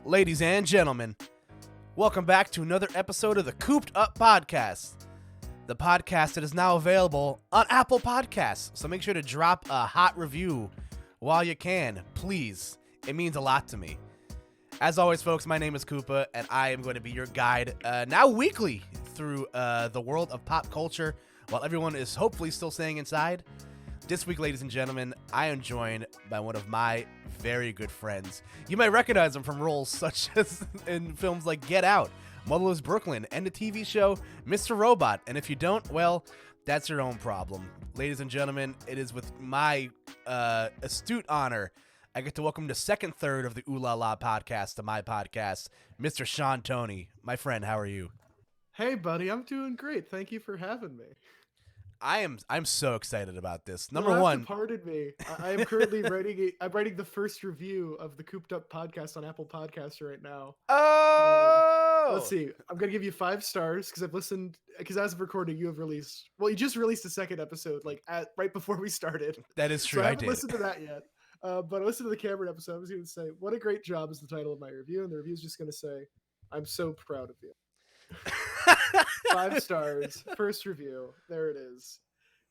Ladies and gentlemen, welcome back to another episode of the Koop'd podcast. The podcast that is now available on Apple Podcasts, so make sure to drop a hot review while you can, please. It means a lot to me. As always, folks, my name is Koopa, and I am going to be your guide now weekly through the world of pop culture while everyone is hopefully still staying inside. This week, ladies and gentlemen, I am joined by one of my very good friends. You might recognize him from roles such as in films like Get Out, Motherless Brooklyn, and the TV show Mr. Robot. And if you don't, well, that's your own problem. Ladies and gentlemen, it is with my astute honor I get to welcome the second third of the Ooh La La podcast to my podcast, Mr. Sean Toney. My friend, how are you? Hey, buddy, I'm doing great. Thank you for having me. I'm so excited about this. You'll Number have one, to pardon me. I am currently writing the first review of the Koop'd podcast on Apple Podcasts right now. Let's see. I'm gonna give you 5 stars because I've listened. Because as of recording, you just released a second episode right before we started. That is true. So I I haven't did. listened to that yet. But I listened to the Cameron episode. I was going to say, "What a great job" is the title of my review, and the review is just going to say, "I'm so proud of you." 5 stars. First review. There it is.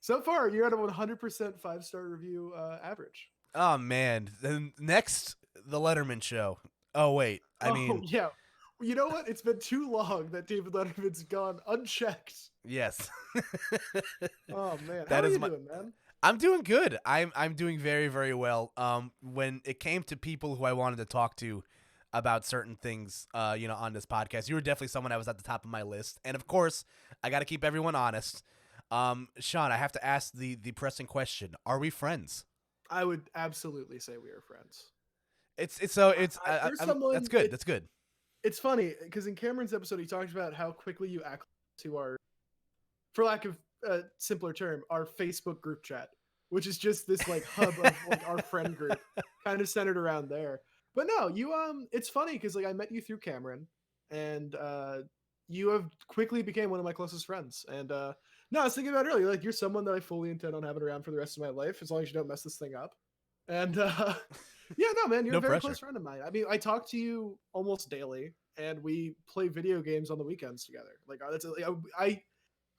So far, you're at a 100% 5-star review average. Oh man! Then next, the Letterman show. Oh wait, I mean, yeah. You know what? It's been too long that David Letterman's gone unchecked. yes. Oh man, That how is are you my- doing, man? I'm doing good. I'm doing very, very well. When it came to people who I wanted to talk to about certain things, on this podcast, you were definitely someone that was at the top of my list. And of course, I got to keep everyone honest. Sean, I have to ask the pressing question: are we friends? I would absolutely say we are friends. That's good. That's good. It's funny because in Cameron's episode, he talked about how quickly you act to our, for lack of a simpler term, our Facebook group chat, which is just this like hub of like our friend group, kind of centered around there. But no, you it's funny because like I met you through Cameron, and you have quickly became one of my closest friends. And no, I was thinking about it earlier, like you're someone that I fully intend on having around for the rest of my life, as long as you don't mess this thing up. And yeah, no, man, you're No a very pressure. close friend of mine. I mean, I talk to you almost daily, and we play video games on the weekends together. Like that's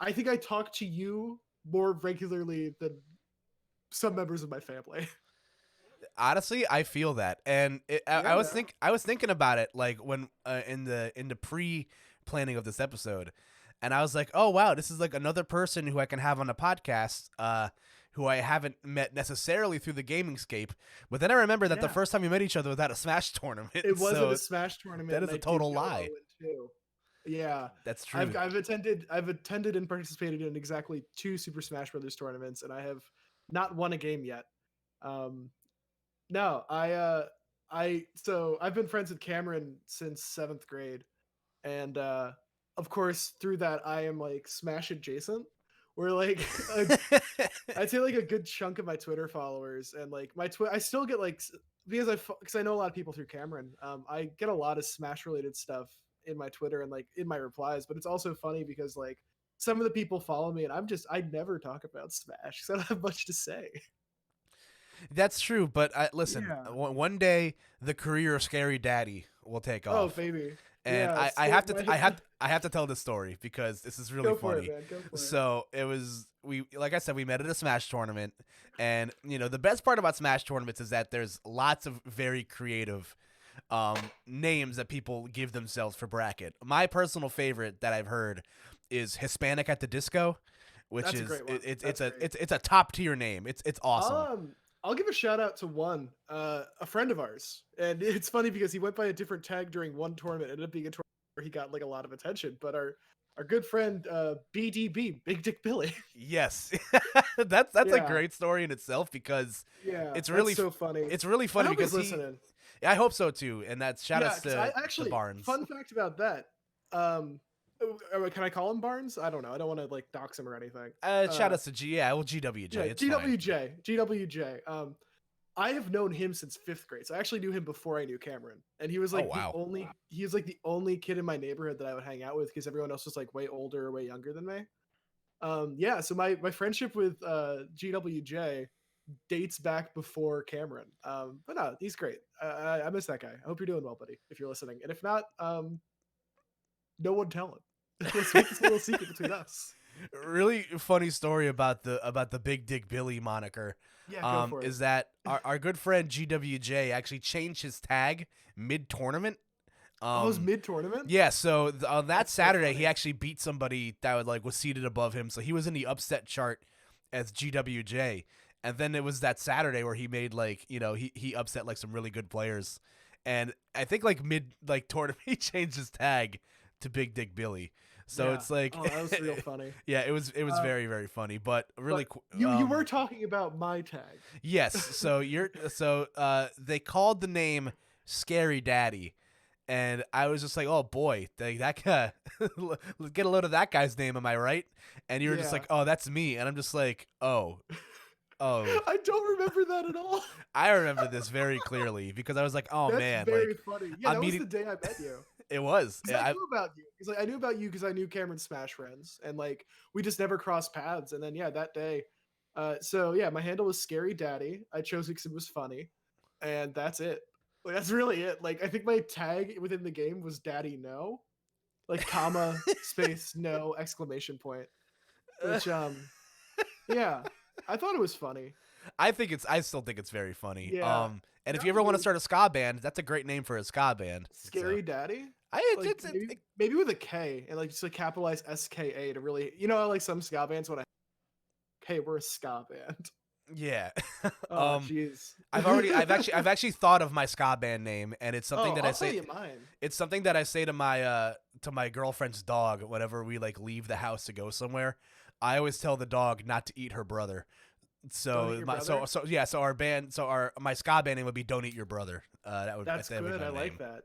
I think I talk to you more regularly than some members of my family. Honestly, I feel that, and I was Yeah. I was thinking about it like when in the pre planning of this episode, and I was like, oh wow, this is like another person who I can have on a podcast, who I haven't met necessarily through the gaming scape. But then I remember that the Yeah. first time we met each other was at a Smash tournament. It was so at a Smash tournament. that is and a I did total go lie. 0-2. Yeah. That's true. I've attended and participated in exactly 2 Super Smash Brothers tournaments, and I have not won a game yet. No, so I've been friends with Cameron since 7th grade, and of course through that I am like Smash adjacent. We're like I'd say like a good chunk of my Twitter followers, and like I still get like because I know a lot of people through Cameron. I get a lot of Smash related stuff in my Twitter and like in my replies, but it's also funny because like some of the people follow me and I never talk about Smash because I don't have much to say. That's true, but listen, Yeah. one day the career of Scary Daddy will take Oh off. baby. And Yeah, I so have to my- I have to tell this story because this is really Go for funny. it, man. Go for it. So it was like I said, we met at a Smash tournament, and the best part about Smash tournaments is that there's lots of very creative names that people give themselves for bracket. My personal favorite that I've heard is Hispanic at the Disco, which That's a is great one. it's That's a great. it's a top tier name. It's awesome. I'll give a shout out to one, a friend of ours, and it's funny because he went by a different tag during one tournament. It ended up being a tournament where he got like a lot of attention. But our good friend BDB, Big Dick Billy. Yes, that's a Yeah. great story in itself because Yeah, It's that's really so funny. it's really I funny hope because he's listening. I hope so too, and that's shout Yeah, outs 'cause to, I actually Barnes. fun fact about that. Can I call him Barnes? I don't know. I don't want to like dox him or anything. Shout outs to GWJ. Yeah, It's fine. GWJ. I have known him since 5th grade. So I actually knew him before I knew Cameron. And he was like he was like the only kid in my neighborhood that I would hang out with because everyone else was like way older or way younger than me. Yeah, so my friendship with GWJ dates back before Cameron. But no, he's great. I miss that guy. I hope you're doing well, buddy, if you're listening. And if not, no one tell him. Let's make this a little secret between us. Really funny story about the Big Dick Billy moniker. Yeah, go for it. Is that our good friend GWJ actually changed his tag mid-tournament. It was mid-tournament? Yeah, so on that That's so Saturday, funny. he actually beat somebody that was seated above him, so he was in the upset chart as GWJ. And then it was that Saturday where he made he upset some really good players. And I think mid tournament he changed his tag to Big Dick Billy. So Yeah. it's like Oh, that was real funny. Yeah, it was very, very funny, but really You were talking about my tag. Yes, so they called the name Scary Daddy. And I was just like, oh boy, that guy, let's get a load of that guy's name, am I right? And you were just like, oh, that's me. And I'm just like, oh. I don't remember that at all. I remember this very clearly because I was like, oh, That's man. very funny. Yeah, I'm that was the day I met you. It was. Yeah, I knew about you. I knew about you because I knew Cameron's Smash friends. And we just never crossed paths. And then, that day. My handle was Scary Daddy. I chose it because it was funny. And that's it. That's really it. I think my tag within the game was Daddy No, comma space no exclamation point. Which yeah, I thought it was funny. I still think it's very funny. Yeah. And if you ever want to start a ska band, that's a great name for a ska band. Scary Daddy. Maybe with a K and just capitalize SKA to really, some ska bands when hey, we're a ska band. Yeah. Oh, jeez. I've actually thought of my ska band name, and it's something that I'll I say. tell you mine. It's something that I say to my girlfriend's dog whenever we leave the house to go somewhere. I always tell the dog not to eat her brother. So our band, my ska band name would be Don't Eat Your Brother. That's that would be good. my I name. like that.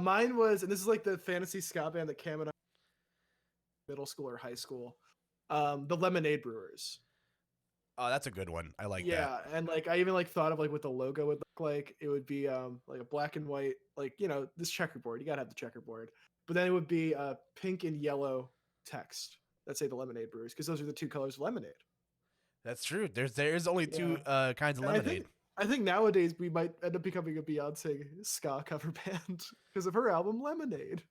Mine was, and this is the fantasy ska band that Cam and I middle school or high school. The Lemonade Brewers. Oh, that's a good one. I like that. Yeah, and I even thought of what the logo would look like. It would be a black and white, this checkerboard. You gotta have the checkerboard, but then it would be pink and yellow text that say the Lemonade Brewers because those are the two colors of lemonade. That's true. There's only two kinds of lemonade. I think nowadays we might end up becoming a Beyonce ska cover band because of her album Lemonade.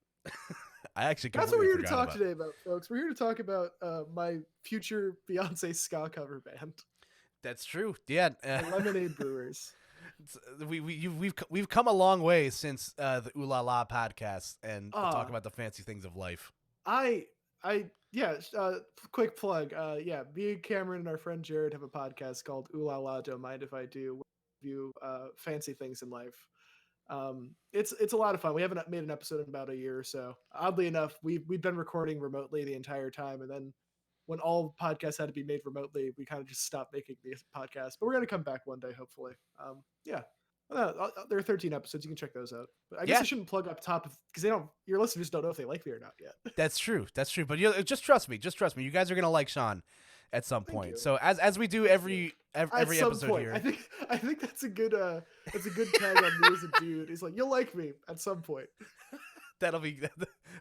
That's what we're here to talk today about, folks. We're here to talk about my future Beyonce ska cover band. That's true. Yeah, the Lemonade Brewers. We've come a long way since the Ooh La La podcast and talk about the fancy things of life. Quick plug. Me and Cameron and our friend Jared have a podcast called Ooh La La, Don't Mind If I Do. We review fancy things in life. It's a lot of fun. We haven't made an episode in about a year or so. Oddly enough, we've been recording remotely the entire time, and then when all podcasts had to be made remotely, we kind of just stopped making the podcast. But we're gonna come back one day, hopefully. There are 13 episodes. You can check those out. But I guess I shouldn't plug up top because your listeners don't know if they like me or not yet. That's true. But just trust me. You guys are gonna like Sean at some point. So as we do every episode here, I think that's a good tag on me as a dude. He's like, you'll like me at some point. That'll be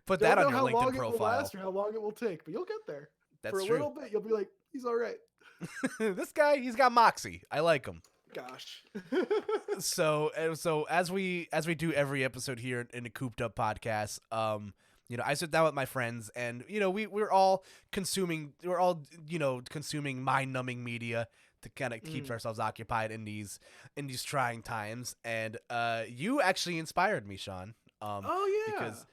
put that on your LinkedIn profile. Don't know how long it will last or how long it will take, but you'll get there. That's for a true. little bit. You'll be like, he's all right. This guy, he's got moxie. I like him. Gosh. So as we do every episode here in the Koop'd podcast, I sit down with my friends and we're all consuming mind-numbing media to kind of keep ourselves occupied in these trying times. And you actually inspired me, Sean. Because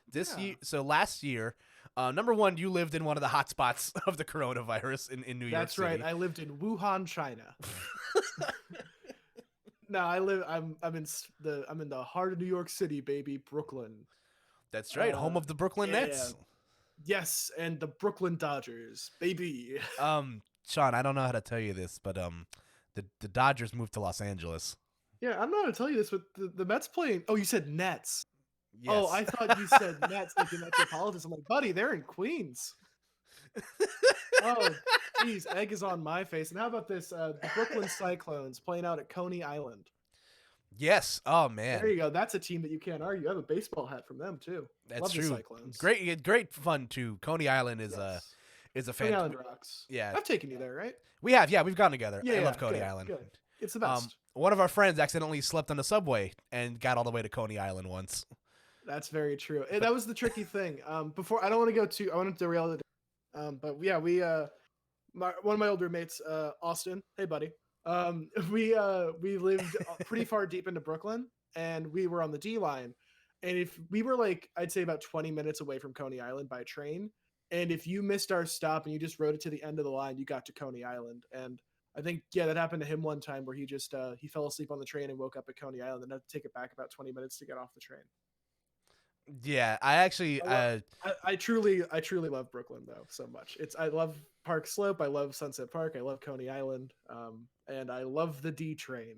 last year, number one, you lived in one of the hot spots of the coronavirus in New York City. That's right. I lived in Wuhan, China. No, I'm in the heart of New York City, baby, Brooklyn. That's right, home of the Brooklyn Nets. Yes, and the Brooklyn Dodgers, baby. Sean, I don't know how to tell you this, but the Dodgers moved to Los Angeles. Yeah, I'm not gonna tell you this, but the Mets playing. Oh, you said Nets. Yes. Oh, I thought you said Nets, like the Metropolitans. I'm like, buddy, they're in Queens. Oh, geez, egg is on my face. And how about this? The Brooklyn Cyclones playing out at Coney Island. Yes. Oh man. There you go. That's a team that you can't argue. I have a baseball hat from them too. That's Love true. The Cyclones. Great fun too. Coney Island is is a Coney Island fantastic. rocks. Yeah, I've taken you there, right? we have. Yeah, we've gone together. Yeah, I yeah, love Coney good, Island. good. It's the best. One of our friends accidentally slept on the subway and got all the way to Coney Island once. That's very true. That was the tricky thing. Before I don't want to go too. I want to derail it. But yeah, one of my old roommates, Austin. Hey, buddy. We lived pretty far deep into Brooklyn, and we were on the D line. And if we were like, I'd say about 20 minutes away from Coney Island by train, and if you missed our stop and you just rode it to the end of the line, you got to Coney Island. And I think that happened to him one time where he just he fell asleep on the train and woke up at Coney Island and had to take it back about 20 minutes to get off the train. Yeah, I actually I truly love Brooklyn though so much. I love Park Slope, I love Sunset Park, I love Coney Island, and I love the D train.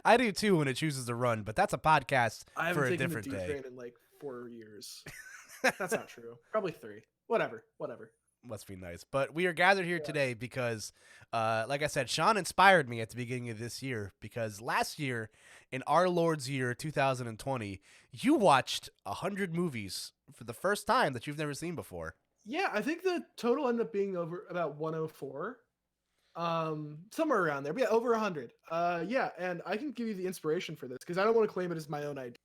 I do too when it chooses to run, but that's a podcast for a different day. I haven't taken the D train in like 4 years. That's not true. Probably 3. Whatever. Must be nice. But we are gathered here today because, like I said, Sean inspired me at the beginning of this year because last year, in our Lord's year, 2020, you watched 100 movies for the first time that you've never seen before. Yeah, I think the total ended up being over about 104. Somewhere around there. But yeah, over 100. Yeah, and I can give you the inspiration for this because I don't want to claim it as my own idea.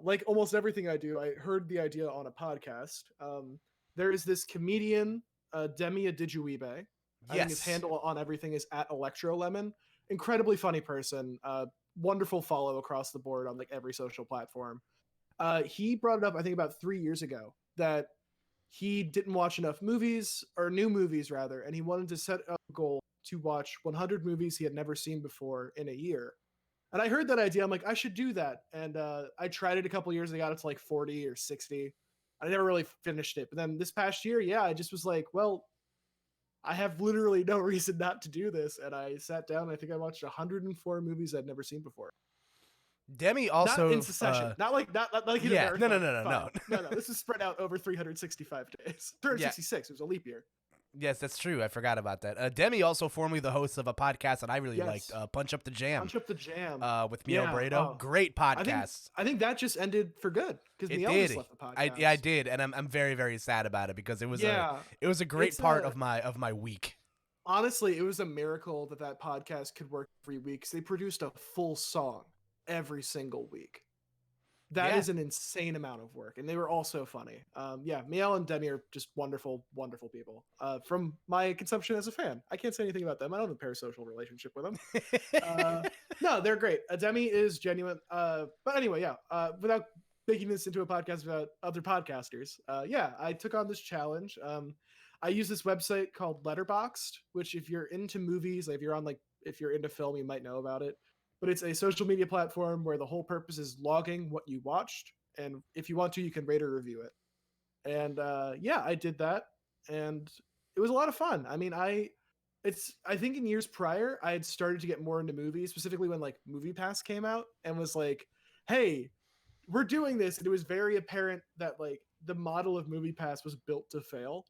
Like almost everything I do, I heard the idea on a podcast. There is this comedian, Demi Adijuibe. I think his handle on everything is @ElectroLemon. Incredibly funny person. Wonderful follow across the board on like every social platform. He brought it up, I think, about 3 years ago that he didn't watch enough movies, or new movies rather, and he wanted to set a goal to watch 100 movies he had never seen before in a year. And I heard that idea. I'm like, I should do that. And I tried it a couple years. I got it to like 40 or 60. I never really finished it. But then this past year, yeah, I just was like, well, I have literally no reason not to do this. And I sat down. I think I watched 104 movies I'd never seen before. Demi also not in succession, not like yeah, no. This is spread out over 365 days. 366. It was a leap year. Yes, that's true. I forgot about that. Demi also formerly the host of a podcast that I really liked, Punch Up the Jam. Punch Up the Jam. With Mio Brado. Great podcast. I think that just ended for good because Mio just left the podcast. I did, and I'm very, very sad about it because it was a great part of my week. Honestly, it was a miracle that podcast could work every week because they produced a full song every single week. That is an insane amount of work, and they were all so funny. Miel and Demi are just wonderful, wonderful people. From my consumption as a fan, I can't say anything about them. I don't have a parasocial relationship with them. No, they're great. Demi is genuine. But anyway, without making this into a podcast about other podcasters, I took on this challenge. I use this website called Letterboxd, which if you're into movies, if you're into film, you might know about it. But it's a social media platform where the whole purpose is logging what you watched. And if you want to, you can rate or review it. And I did that. And it was a lot of fun. I mean, I think in years prior, I had started to get more into movies, specifically when like MoviePass came out and was like, hey, we're doing this. And it was very apparent that like the model of MoviePass was built to fail.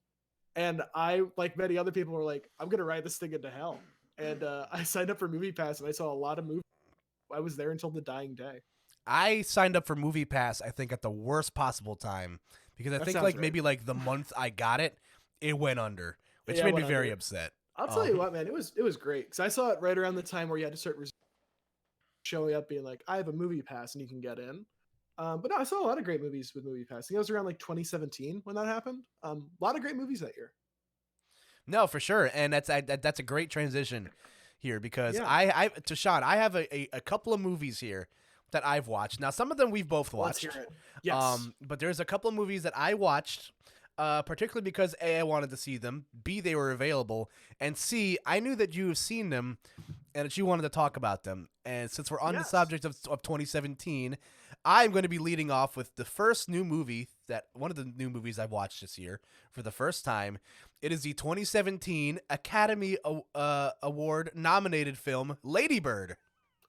And I, like many other people, were like, I'm going to ride this thing into hell. And I signed up for MoviePass and I saw a lot of movies. I was there until the dying day. I signed up for MoviePass, I think, at the worst possible time because I think maybe like the month I got it, it went under, which made me very upset. I'll tell you what, man, it was great because I saw it right around the time where you had to start showing up, being like, I have a MoviePass and you can get in. But no, I saw a lot of great movies with MoviePass. I think it was around like 2017 when that happened. A lot of great movies that year. No, for sure, and that's a great transition here because I to Sean, I have a couple of movies here that I've watched. Now, some of them we've both watched. Let's hear it. Yes. But there's a couple of movies that I watched, particularly because A, I wanted to see them, B, they were available, and C, I knew that you have seen them and that you wanted to talk about them. And since we're on the subject of 2017, I'm going to be leading off with the first new movie one of the new movies I watched this year for the first time. It is the 2017 Academy Award nominated film Lady Bird.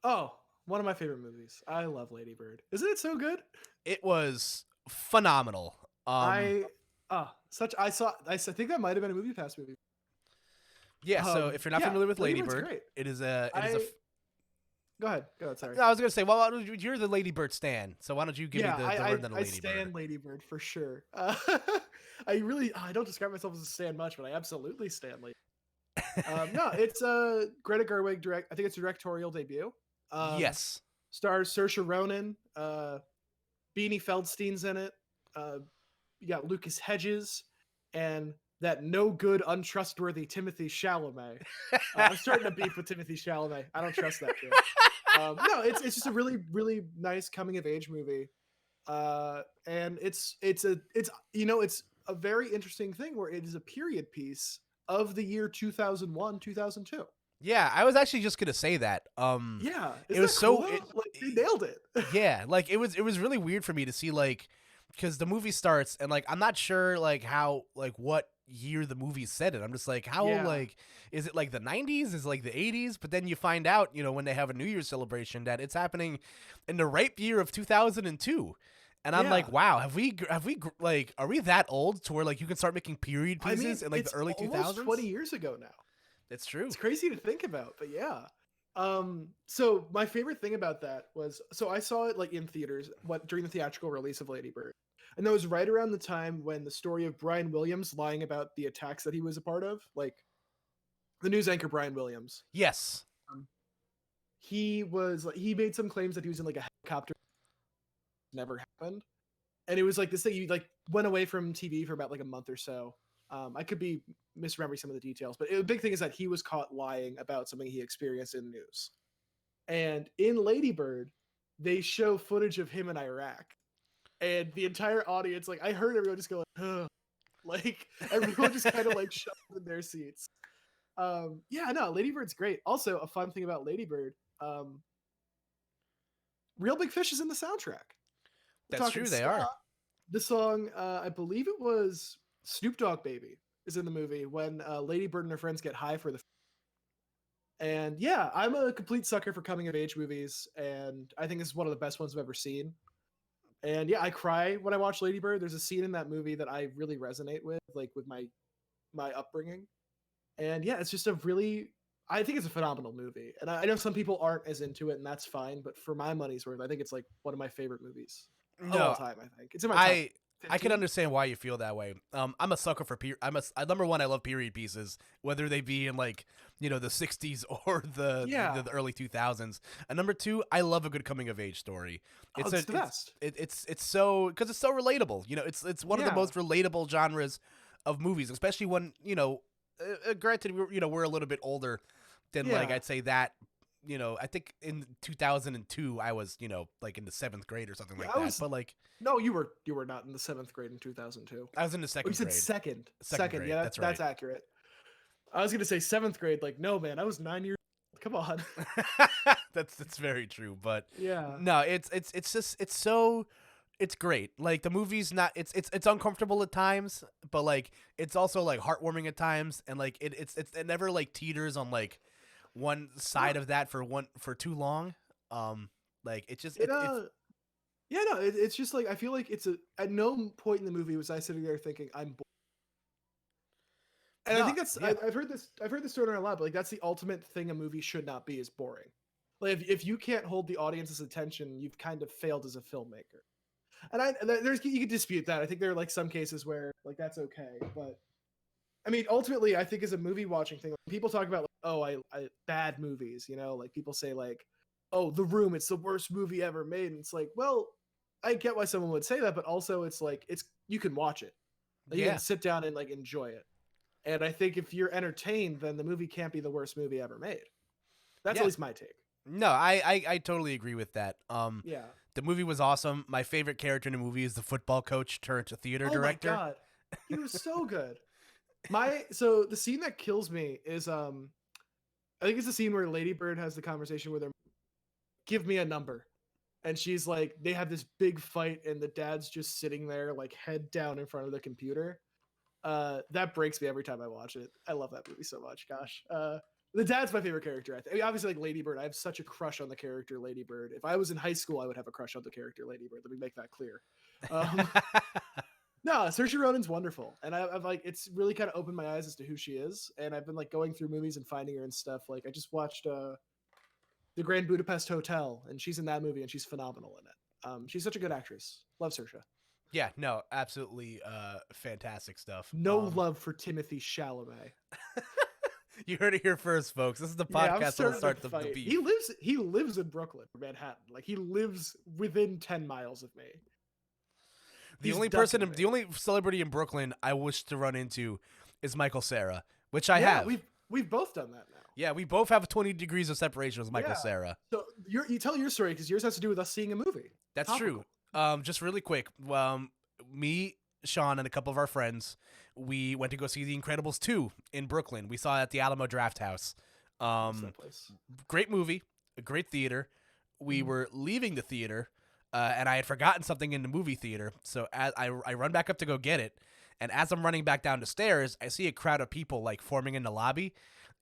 Oh, one of my favorite movies. I love Lady Bird. Isn't it so good? It was phenomenal. I think that might have been a MoviePass movie. Yeah, so if you're not familiar with Lady Bird, it is a Go ahead. Sorry. No, I was going to say, well, you're the Lady Bird stan, so why don't you give me the word on the Lady Bird? I stan Lady Bird for sure. I don't describe myself as a stan much, but I absolutely stan Lady. No, it's Greta Gerwig I think it's a directorial debut. Yes. Stars Saoirse Ronan, Beanie Feldstein's in it. You got Lucas Hedges and that no good, untrustworthy Timothy Chalamet. I'm starting to beef with Timothy Chalamet. I don't trust that kid. No, it's just a really, really nice coming of age movie. And it's a very interesting thing where it is a period piece of the year 2001, 2002. Yeah, I was actually just gonna say that. Yeah, It isn't was that so cool, though? Like, they nailed it. yeah, like it was really weird for me to see, like, because the movie starts and like I'm not sure like how like what year the movie set it. I'm just like, how Yeah. like is it like the 90s? Is it like the 80s? But then you find out, when they have a New Year's celebration that it's happening in the ripe year of 2002. And I'm Yeah. like, wow, have we like, are we that old to where like you can start making period I mean, pieces in like it's the early almost 2000s? 20 years ago now. It's true. It's crazy to think about, but yeah. So my favorite thing about that was, so I saw it like in theaters during the theatrical release of Lady Bird. And that was right around the time when the story of Brian Williams lying about the attacks that he was a part of, like the news anchor Brian Williams. Yes. He made some claims that he was in like a helicopter. Never happened. And it was like this thing, he like went away from TV for about like a month or so. I could be misremembering some of the details, but the big thing is that he was caught lying about something he experienced in the news. And in Lady Bird, they show footage of him in Iraq, and the entire audience, like I heard everyone just go like, ugh. Like everyone just kind of like shuffled in their seats. Yeah, no, Lady Bird's great. Also, a fun thing about Lady Bird, Real Big Fish is in the soundtrack. That's true, they are. The song, I believe it was Snoop Dogg Baby, is in the movie when Lady Bird and her friends get high for the. And yeah, I'm a complete sucker for coming of age movies, and I think this is one of the best ones I've ever seen. And yeah, I cry when I watch Lady Bird. There's a scene in that movie that I really resonate with, like with my upbringing. And yeah, it's just I think it's a phenomenal movie. And I know some people aren't as into it, and that's fine. But for my money's worth, I think it's like one of my favorite movies of all time. I think it's in my top 15. I can understand why you feel that way. I'm a sucker for number one. I love period pieces, whether they be in like the 60s or the early 2000s. And number two, I love a good coming of age story. It's the best. It's so because it's so relatable. It's one of the most relatable genres of movies, especially when granted we're a little bit older than like I'd say that. I think in 2002 I was like in the 7th grade or something like that. But like no, you were not in the 7th grade in 2002. I was in the 2nd grade. You said second. Grade. Yeah, that's right. That's accurate. I was gonna say 7th grade. Like no, man, I was 9 years old. Come on. That's very true. But yeah, no, it's just it's great. Like the movie's not it's uncomfortable at times, but like it's also like heartwarming at times, and like it never like teeters on like one side of that for too long. Like it's just it's just like I feel like at no point in the movie was I sitting there thinking I'm bored. And I think that's I've heard this thrown around a lot, but like that's the ultimate thing a movie should not be, is boring. Like if you can't hold the audience's attention, you've kind of failed as a filmmaker. And you could dispute that. I think there are like some cases where like that's okay, but I mean ultimately I think as a movie watching thing, like, people talk about like, I bad movies, like people say like, oh, The Room, it's the worst movie ever made, and it's like, well, I get why someone would say that, but also it's like you can watch it. Like, you can sit down and like enjoy it. And I think if you're entertained, then the movie can't be the worst movie ever made. That's at least my take. No, I totally agree with that. Yeah. The movie was awesome. My favorite character in the movie is the football coach turned to theater director. Oh my god, he was so good. So the scene that kills me is I think it's the scene where Lady Bird has the conversation with her. Give me a number. And she's like, they have this big fight, and the dad's just sitting there, like head down in front of the computer. That breaks me every time I watch it. I love that movie so much. Gosh. The dad's my favorite character. I mean, obviously, like Lady Bird, I have such a crush on the character Lady Bird. If I was in high school, I would have a crush on the character Lady Bird. Let me make that clear. No, Saoirse Ronan's wonderful, and I've like it's really kind of opened my eyes as to who she is. And I've been like going through movies and finding her and stuff. Like I just watched The Grand Budapest Hotel, and she's in that movie, and she's phenomenal in it. She's such a good actress. Love Saoirse. Yeah, no, absolutely fantastic stuff. No love for Timothy Chalamet. You heard it here first, folks. This is the Yeah, I'm podcast that'll starting start to the fight. beef. He lives in Brooklyn, Manhattan. Like he lives within 10 miles of me. The He's only ducking person, me. the only celebrity in Brooklyn I wish to run into is Michael Cera, which I Yeah, have. we've both done that now. Yeah, we both have 20 degrees of separation with Michael Yeah. Cera. So you tell your story because yours has to do with us seeing a movie. That's Topical. true. Just really quick. Me, Sean, and a couple of our friends, we went to go see The Incredibles 2 in Brooklyn. We saw it at the Alamo Draft House. What's that place? Great movie, a great theater. We Mhm. were leaving the theater, and I had forgotten something in the movie theater. So as I run back up to go get it, and as I'm running back down the stairs, I see a crowd of people like forming in the lobby,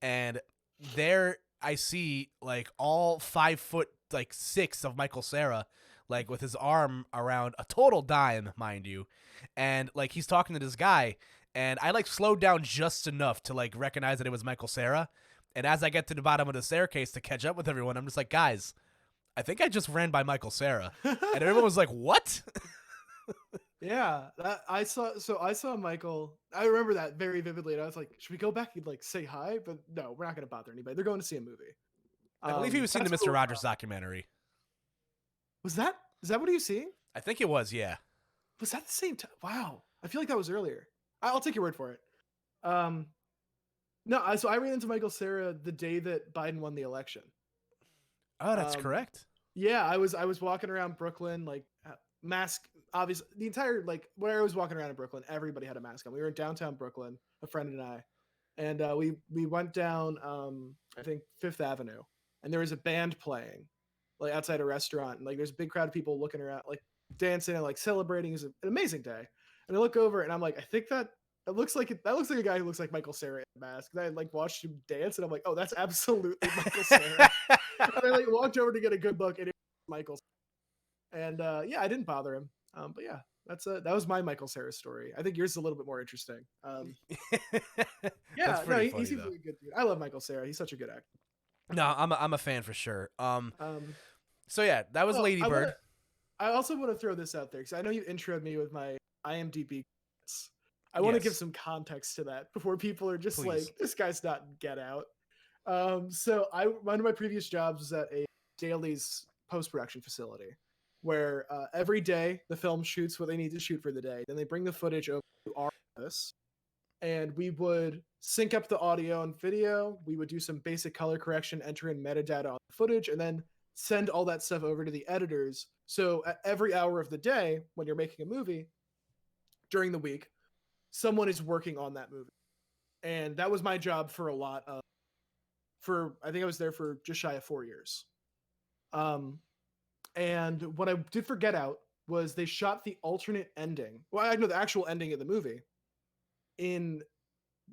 and there I see like all 5'6" of Michael Cera, like with his arm around a total dime, mind you, and like he's talking to this guy, and I like slowed down just enough to like recognize that it was Michael Cera. And as I get to the bottom of the staircase to catch up with everyone, I'm just like, guys, I think I just ran by Michael Cera. And everyone was like, what? Yeah, I saw Michael. I remember that very vividly, and I was like, "Should we go back and like say hi?" But no, we're not going to bother anybody. They're going to see a movie. I believe he was seeing the That's Mr. cool. Rogers documentary. Was that? Is that what he was seeing? I think it was, yeah. Was that the same time? Wow, I feel like that was earlier. I'll take your word for it. No, so I ran into Michael Cera the day that Biden won the election. Oh, that's correct. Yeah, I was walking around Brooklyn, like mask. Obviously, the entire like where I was walking around in Brooklyn, everybody had a mask on. We were in downtown Brooklyn, a friend and I, and we went down I think Fifth Avenue, and there was a band playing, like outside a restaurant, and like there's a big crowd of people looking around, like dancing and like celebrating. It was an amazing day, and I look over and I'm like, I think that looks like a guy who looks like Michael Cera in a mask. And I like watched him dance, and I'm like, oh, that's absolutely Michael Cera. And I like walked over to get a good look, and it was Michael. And yeah, I didn't bother him. But yeah, that was my Michael Cera story. I think yours is a little bit more interesting. Yeah, no, he's a really good dude. I love Michael Cera. He's such a good actor. No, I'm a fan for sure. So yeah, that was Lady Bird. I also want to throw this out there because I know you introed me with my IMDb. I want to give some context to that before people are just like, this guy's not Get Out. So one of my previous jobs was at a dailies post-production facility where every day the film shoots what they need to shoot for the day. Then they bring the footage over to our office, and we would sync up the audio and video. We would do some basic color correction, enter in metadata on the footage, and then send all that stuff over to the editors. So at every hour of the day, when you're making a movie during the week, someone is working on that movie. And that was my job for I think I was there for just shy of 4 years. And what I did for Get Out was they shot the alternate ending. Well, I know the actual ending of the movie in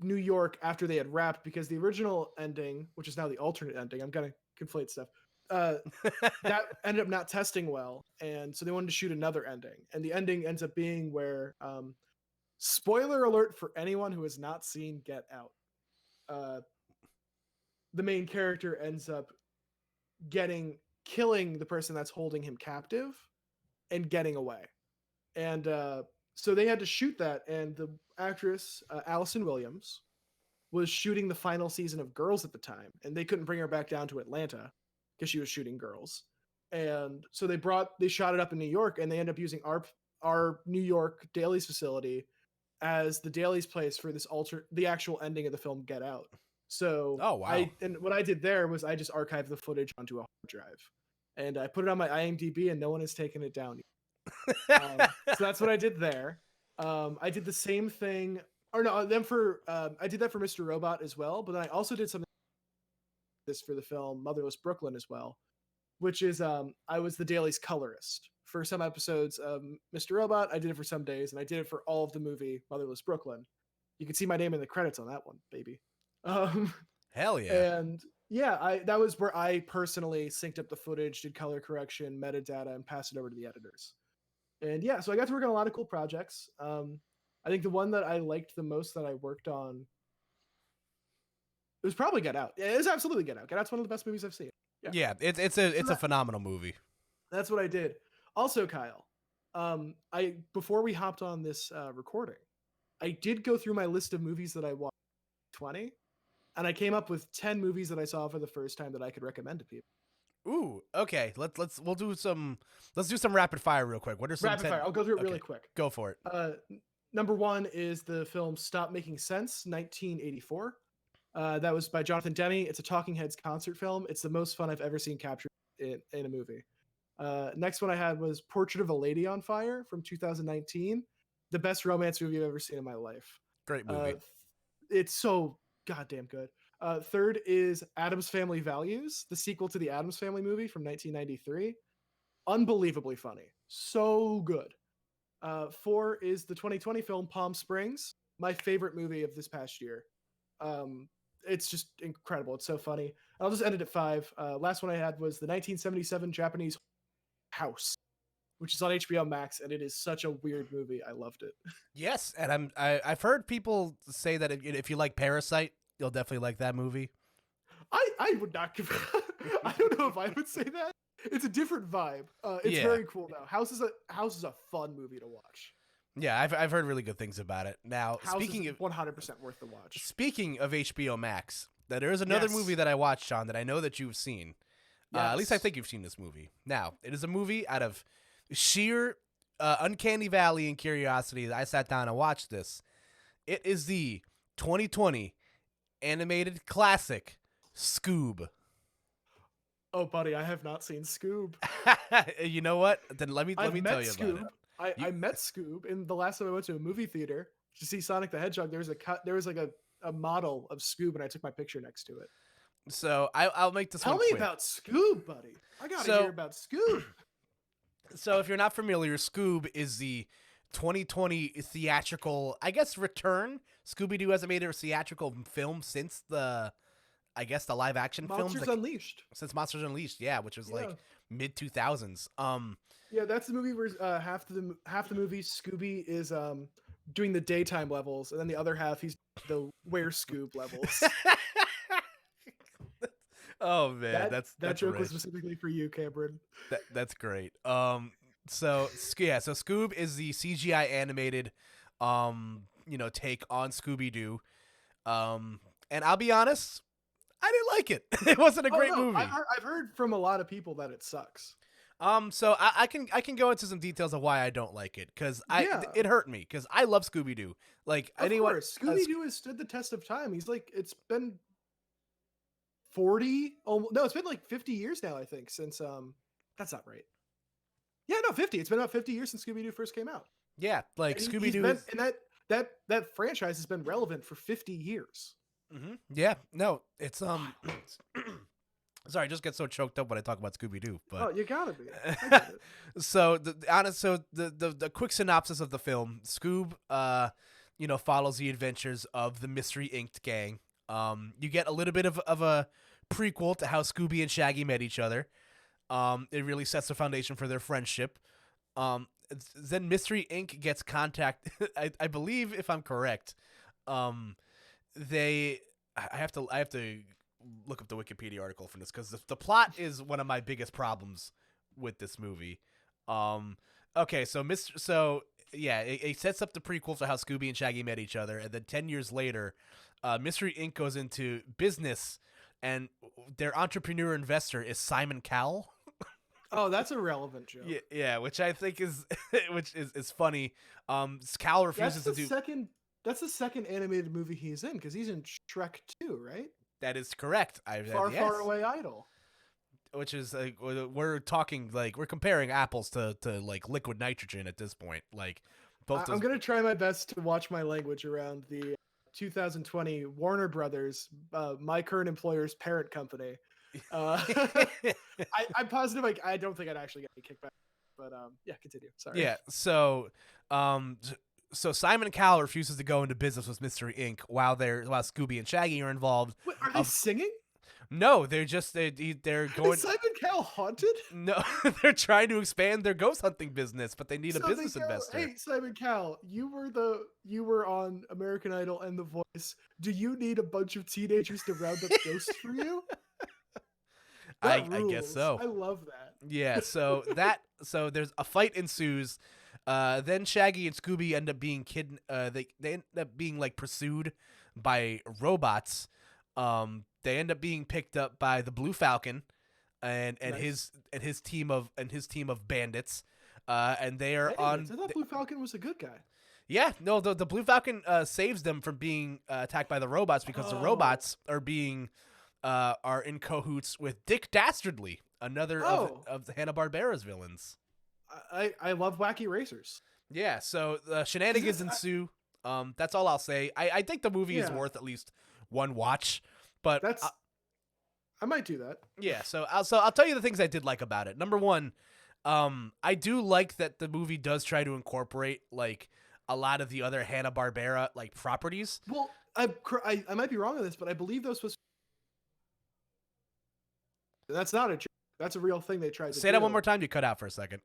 New York after they had wrapped, because the original ending, which is now the alternate ending, I'm going to conflate stuff, that ended up not testing well. And so they wanted to shoot another ending. And the ending ends up being where, spoiler alert for anyone who has not seen Get Out, the main character ends up killing the person that's holding him captive and getting away. And so they had to shoot that, and the actress Allison Williams was shooting the final season of Girls at the time, and they couldn't bring her back down to Atlanta because she was shooting Girls. And so they shot it up in New York, and they ended up using our New York dailies facility as the dailies place for the actual ending of the film Get Out. So and what I did there was I just archived the footage onto a hard drive, and I put it on my IMDb, and no one has taken it down yet. So that's what I did there. I did the same thing, or no, I did that for Mr. Robot as well, but then I also did something this for the film Motherless Brooklyn as well, which is I was the daily's colorist for some episodes of Mr. Robot. I did it for some days, and I did it for all of the movie Motherless Brooklyn. You can see my name in the credits on that one, baby. Hell yeah. And yeah, that was where I personally synced up the footage, did color correction, metadata, and passed it over to the editors. And yeah, so I got to work on a lot of cool projects. I think the one that I liked the most that I worked on, it was probably Get Out. It was absolutely Get Out. Get Out's one of the best movies I've seen. Yeah, it's a phenomenal movie. That's what I did. Also, Kyle, I before we hopped on this recording, I did go through my list of movies that I watched 20, and I came up with 10 movies that I saw for the first time that I could recommend to people. Ooh, okay. We'll do some. Let's do some rapid fire real quick. What are some Rapid fire. I'll go through it really quick. Go for it. Number one is the film Stop Making Sense, 1984. That was by Jonathan Demme. It's a Talking Heads concert film. It's the most fun I've ever seen captured in a movie. Next one I had was Portrait of a Lady on Fire from 2019. The best romance movie I've ever seen in my life. Great movie. It's so goddamn good. Third is Addams Family Values, the sequel to the Addams Family movie from 1993. Unbelievably funny. So good. Four is the 2020 film Palm Springs, my favorite movie of this past year. It's just incredible. It's so funny. I'll just end it at five. Last one I had was the 1977 Japanese House, which is on HBO Max, and it is such a weird movie. I loved it. Yes, and I've heard people say that if you like Parasite, you'll definitely like that movie. I would not give. I don't know if I would say that. It's a different vibe. It's very cool though. House is a fun movie to watch. Yeah, I've heard really good things about it. Now, House speaking is of 100% worth the watch. Speaking of HBO Max, there is another movie that I watched, Sean, that I know that you've seen. At least I think you've seen this movie. Now, it is a movie out of sheer uncanny valley and curiosity that I sat down and watched this. It is the 2020 animated classic Scoob. Oh, buddy, I have not seen Scoob. You know what? Then let me tell you about it. I met Scoob in the last time I went to a movie theater to see Sonic the Hedgehog. There was like a model of Scoob, and I took my picture next to it. So I'll make this Tell one me quick. about Scoob, buddy. I gotta hear about Scoob. So if you're not familiar, Scoob is the 2020 theatrical, I guess, return. Scooby Doo hasn't made a theatrical film since the live action films. Monsters Unleashed. Since Monsters Unleashed, yeah, which was like mid 2000s. Yeah, that's the movie where half the movie Scooby is doing the daytime levels, and then the other half he's the Where Scoob levels. Oh man, that joke was specifically for you, Cameron. That's great. So Scoob is the CGI animated, take on Scooby Doo. And I'll be honest, I didn't like it. It wasn't a great movie. I've heard from a lot of people that it sucks. So I can go into some details of why I don't like it, because it hurt me, because I love Scooby Doo. Like anyone, Scooby Doo has stood the test of time. He's like, it's been 40. Oh no, it's been like 50 years now. I think since that's not right. Yeah, no, 50. It's been about 50 years since Scooby Doo first came out. Yeah, like Scooby Doo, and that franchise has been relevant for 50 years. Mm-hmm. Yeah, no, it's Sorry, I just get so choked up when I talk about Scooby Doo. But oh, you gotta be. So the quick synopsis of the film: Scoob, follows the adventures of the Mystery Inked gang. You get a little bit of a prequel to how Scooby and Shaggy met each other. It really sets the foundation for their friendship. Then Mystery Inc. gets contact. I believe, if I'm correct, I have to look up the Wikipedia article for this, because the plot is one of my biggest problems with this movie. Okay, so it sets up the prequel to how Scooby and Shaggy met each other, and then 10 years later, Mystery Inc. goes into business, and their entrepreneur investor is Simon Cowell. Oh, that's a relevant joke. Yeah, which I think is funny. Cowell refuses to do. That's the second animated movie he's in, because he's in Shrek 2, right? That is correct. Far Away Idol. Which is we're comparing apples to like liquid nitrogen at this point. Like both. I'm gonna try my best to watch my language around the 2020 Warner Brothers, my current employer's parent company. I'm positive. I don't think I'd actually get any kickback, but yeah, continue. Sorry. Yeah. So Simon Cowell refuses to go into business with Mystery Inc. while Scooby and Shaggy are involved. Wait, are they singing? No, they're going. Is Simon Cowell haunted? No, they're trying to expand their ghost hunting business, but they need a business investor. Hey, Simon Cowell, you were on American Idol and The Voice. Do you need a bunch of teenagers to round up ghosts for you? I guess so. I love that. Yeah, so there's a fight ensues. Then Shaggy and Scooby end up being they end up being like pursued by robots. They end up being picked up by the Blue Falcon and Nice. his team of bandits. And they are Bandits. I thought Blue Falcon was a good guy. Yeah, no, the Blue Falcon saves them from being attacked by the robots because the Oh. robots are in cahoots with Dick Dastardly, another Oh. of the Hanna-Barbera's villains. I love wacky racers. Yeah, so shenanigans ensue. That's all I'll say. I think the movie is Yeah. worth at least one watch, but That's I might do that. yeah. So I'll tell you the things I did like about it. Number one, I do like that the movie does try to incorporate like a lot of the other Hanna-Barbera like properties. Well, I might be wrong on this, but I believe those was. That's not a joke. That's a real thing they tried to Say do. that one more time. You cut out for a second.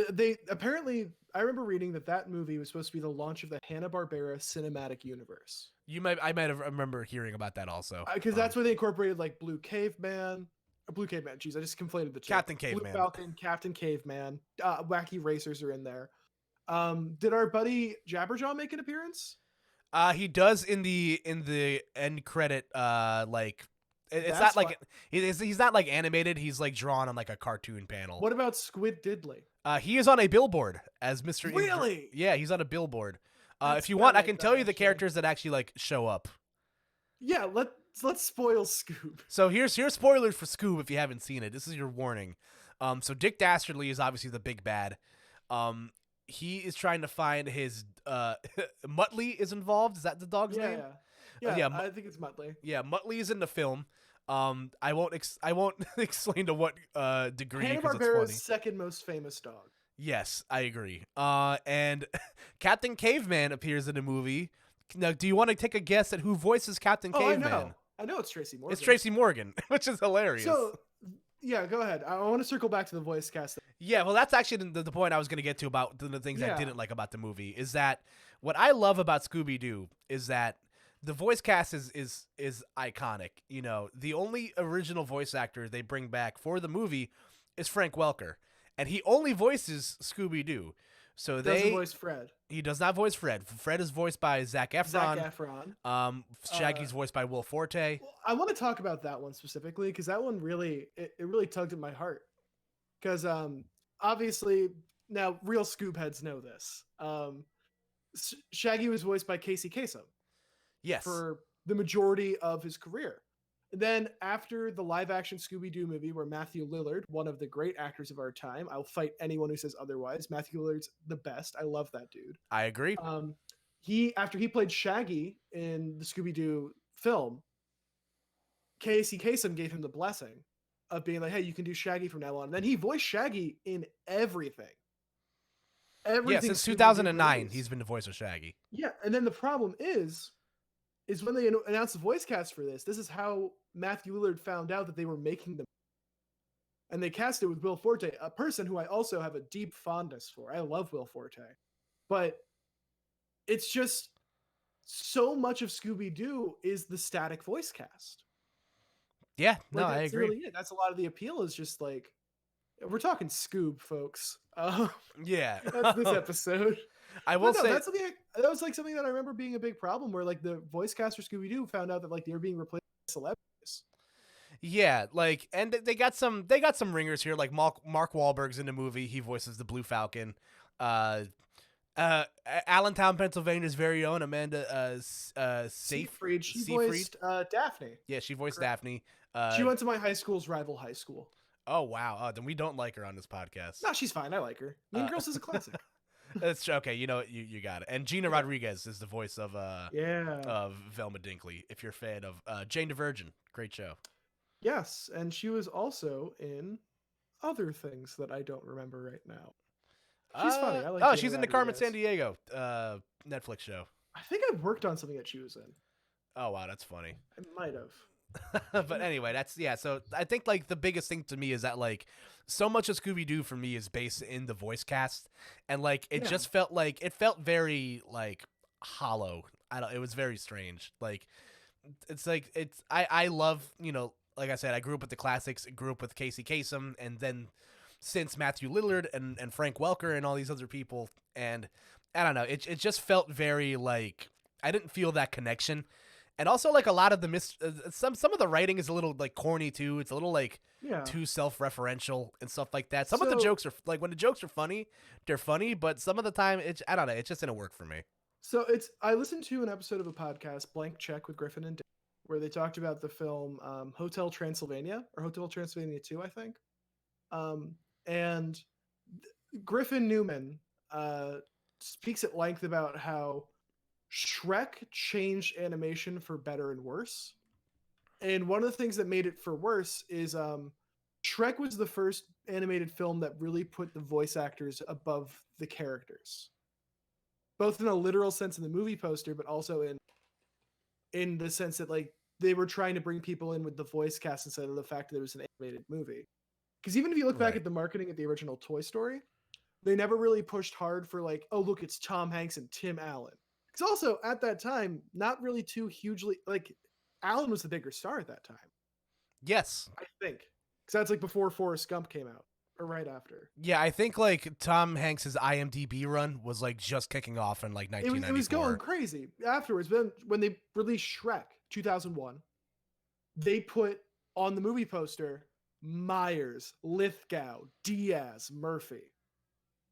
They apparently, I remember reading that movie was supposed to be the launch of the Hanna-Barbera cinematic universe. I might have remember hearing about that also. Because that's where they incorporated like Blue Caveman. Jeez, I just conflated the two. Captain Caveman. Blue Falcon, Captain Caveman. Wacky Racers are in there. Did our buddy Jabberjaw make an appearance? He does in the end credit. It's That's not like he's not like animated. He's like drawn on like a cartoon panel. What about Squid Diddley? He is on a billboard as Mr. Really? Yeah, he's on a billboard. That's If you want, I like can that, tell you the actually. characters that actually like show up. Yeah, let's spoil Scoob. So here's spoilers for Scoob if you haven't seen it. This is your warning. So Dick Dastardly is obviously the big bad. He is trying to find his Muttley is involved. Is that the dog's name? Yeah, I think it's Muttley. Yeah, Muttley is in the film. I won't explain to what degree because it's funny. Hanna-Barbera's second most famous dog. Yes, I agree. And Captain Caveman appears in the movie. Now, do you want to take a guess at who voices Captain Caveman? I know it's Tracy Morgan. It's Tracy Morgan, which is hilarious. So, yeah, go ahead. I want to circle back to the voice cast. Yeah, well, that's actually the point I was going to get to about the things I Yeah. didn't like about the movie. Is that what I love about Scooby Doo is that the voice cast is iconic. You know, the only original voice actor they bring back for the movie is Frank Welker, and he only voices Scooby Doo. So Doesn't voice Fred. he does not voice Fred. Fred is voiced by Zac Efron. Zac Efron. Shaggy's voiced by Will Forte. Well, I want to talk about that one specifically because that one really it really tugged at my heart. Because obviously now real Scoob heads know this. Shaggy was voiced by Casey Kasem Yes. for the majority of his career. And then after the live action Scooby Doo movie, where Matthew Lillard, one of the great actors of our time, I'll fight anyone who says otherwise. Matthew Lillard's the best. I love that dude. I agree. After he played Shaggy in the Scooby Doo film, Casey Kasem gave him the blessing of being like, "Hey, you can do Shaggy from now on." And then he voiced Shaggy in everything. Yeah, since Scooby-Doo 2009, released. he's been the voice of Shaggy. Yeah, and then the problem is when they announced the voice cast for this is how Matthew Lillard found out that they were making them. And they cast it with Will Forte, a person who I also have a deep fondness for. I love Will Forte. But it's just so much of Scooby-Doo is the static voice cast. Yeah, no, Like, I that's agree. really it. That's a lot of the appeal is just like, we're talking Scoob, folks. Yeah. That's this episode. I will But no, say that was like something that I remember being a big problem where like the voice cast for Scooby-Doo found out that like they were being replaced by celebrities. yeah, like and they got some ringers here like Mark Wahlberg's in the movie. He voices the Blue Falcon. Allentown, Pennsylvania's very own Amanda Seyfried. She Seyfried? voiced Daphne. Yeah, she voiced Correct. Daphne. She went to my high school's rival high school. Oh wow. Then we don't like her on this podcast. No, she's fine. I like her. Mean Girls is a classic. That's okay. You know what? You got it. And Gina Rodriguez is the voice of Yeah. Velma Dinkley. If you're a fan of Jane the Virgin, great show. Yes, and she was also in other things that I don't remember right now. She's funny. I like. Gina She's in the Carmen Rodriguez. Sandiego Netflix show. I think I worked on something that she was in. Oh wow, that's funny. I might have. But anyway, so I think like the biggest thing to me is that like so much of Scooby Doo for me is based in the voice cast, and like it Yeah. just felt very like hollow. It was very strange. Like I love, you know, like I said, I grew up with the classics, grew up with Casey Kasem, and then since Matthew Lillard and Frank Welker and all these other people. And I don't know, it just felt very like I didn't feel that connection. And also like a lot of the some of the writing is a little like corny too. It's a little like Yeah. too self-referential and stuff like that. Some of the So- jokes are like when the jokes are funny, they're funny, but some of the time I don't know, it just didn't work for me. So I listened to an episode of a podcast, Blank Check with Griffin and Dave, where they talked about the film Hotel Transylvania or Hotel Transylvania 2, I think. And Griffin Newman speaks at length about how Shrek changed animation for better and worse. And one of the things that made it for worse is Shrek was the first animated film that really put the voice actors above the characters, both in a literal sense in the movie poster, but also in the sense that like they were trying to bring people in with the voice cast instead of the fact that it was an animated movie. Because even if you look back Right. at the marketing of the original Toy Story, they never really pushed hard for like, oh look, it's Tom Hanks and Tim Allen. Because also at that time, not really too hugely like Allen was the bigger star at that time, Yes. I think. Because that's like before Forrest Gump came out or right after. Yeah, I think like Tom Hanks's IMDb run was like just kicking off in like It 1994. was going crazy afterwards. Then when they released Shrek 2001, they put on the movie poster Myers, Lithgow, Diaz, Murphy.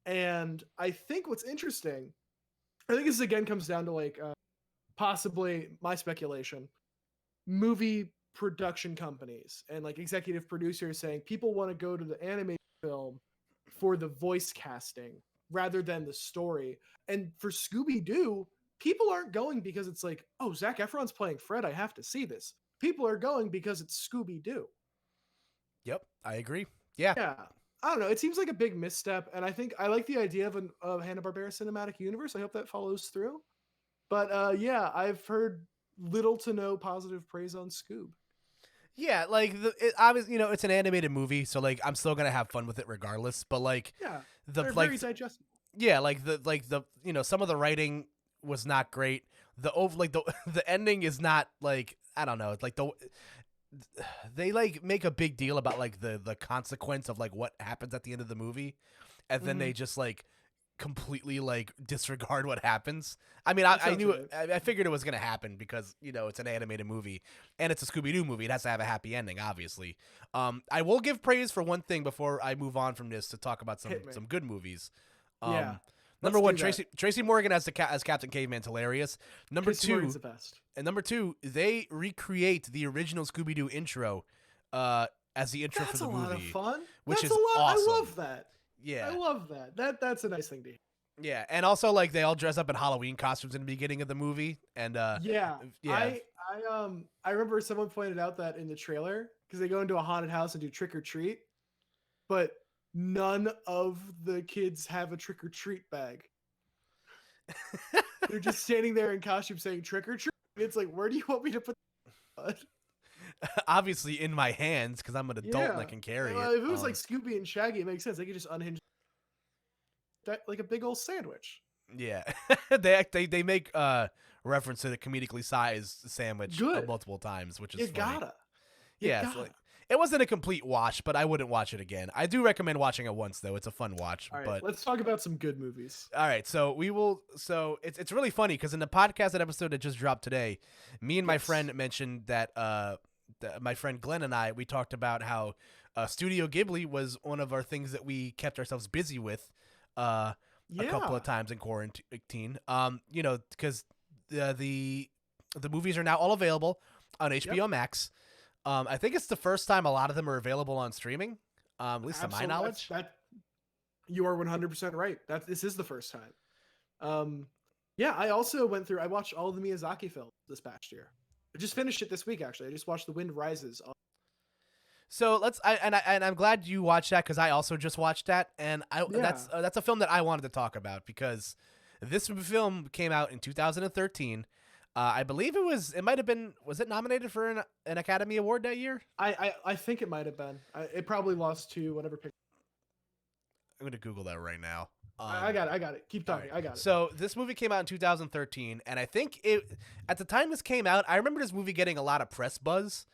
And I think what's interesting, I think this again comes down to like possibly my speculation, movie production companies and like executive producers saying people want to go to the animated film for the voice casting rather than the story. And for Scooby Doo, people aren't going because it's like, oh, Zac Efron's playing Fred, I have to see this. People are going because it's Scooby Doo. Yep, I agree. Yeah. Yeah. I don't know. It seems like a big misstep, and I think I like the idea of a Hanna-Barbera cinematic universe. I hope that follows through. But yeah, I've heard little to no positive praise on Scoob. Yeah, like obviously, it's an animated movie, so like I'm still gonna have fun with it regardless. But like Yeah, the they're like very digestible. yeah, like the some of the writing was not great. The the ending is not like I don't know. It's like they like make a big deal about like the consequence of like what happens at the end of the movie, and then they just like completely like disregard what happens. I mean, I knew right. I figured it was gonna happen because it's an animated movie and it's a Scooby Doo movie. It has to have a happy ending, obviously. I will give praise for one thing before I move on from this to talk about some good movies. Yeah. Number one, do that. Tracy Morgan as Captain Caveman's hilarious. Number Tracy two, Morgan's the best. and number two, they recreate the original Scooby Doo intro as the intro That's for the a movie, lot of fun. which That's is a lot. awesome. I love that. Yeah, I love that. That's a nice thing to hear. yeah, and also like they all dress up in Halloween costumes in the beginning of the movie, and Yeah. yeah. I remember someone pointed out that in the trailer because they go into a haunted house and do trick or treat, but none of the kids have a trick or treat bag. They're just standing there in costume saying trick or treat. It's like, where do you want me to put that? Obviously in my hands because I'm an adult and I can carry it. If it was like Scooby and Shaggy, it makes sense. They could just unhinge that like a big old sandwich. Yeah, they make reference to the comedically sized sandwich multiple times, which is funny. Gotta. Yeah, like, it wasn't a complete watch, but I wouldn't watch it again. I do recommend watching it once though; it's a fun watch. All right, but let's talk about some good movies. all right, so we will. So it's really funny because in the podcast episode that just dropped today, me and my friend mentioned that my friend Glenn and we talked about how Studio Ghibli was one of our things that we kept ourselves busy with a couple of times in quarantine. Because the movies are now all available on HBO Max. I think it's the first time a lot of them are available on streaming, at least to my knowledge. You are 100% right. This is the first time. Yeah, I also I watched all of the Miyazaki films this past year. I just finished it this week, actually. I just watched The Wind Rises. So I'm glad you watched that because I also just watched that, and that's a film that I wanted to talk about because this film came out in 2013. I believe it might have been, was it nominated for an Academy Award that year? I think it might have been. It probably lost to whatever picture. I'm going to Google that right now. I got it. Keep talking. Right. I got it. So this movie came out in 2013, and I think at the time this came out, I remember this movie getting a lot of press buzz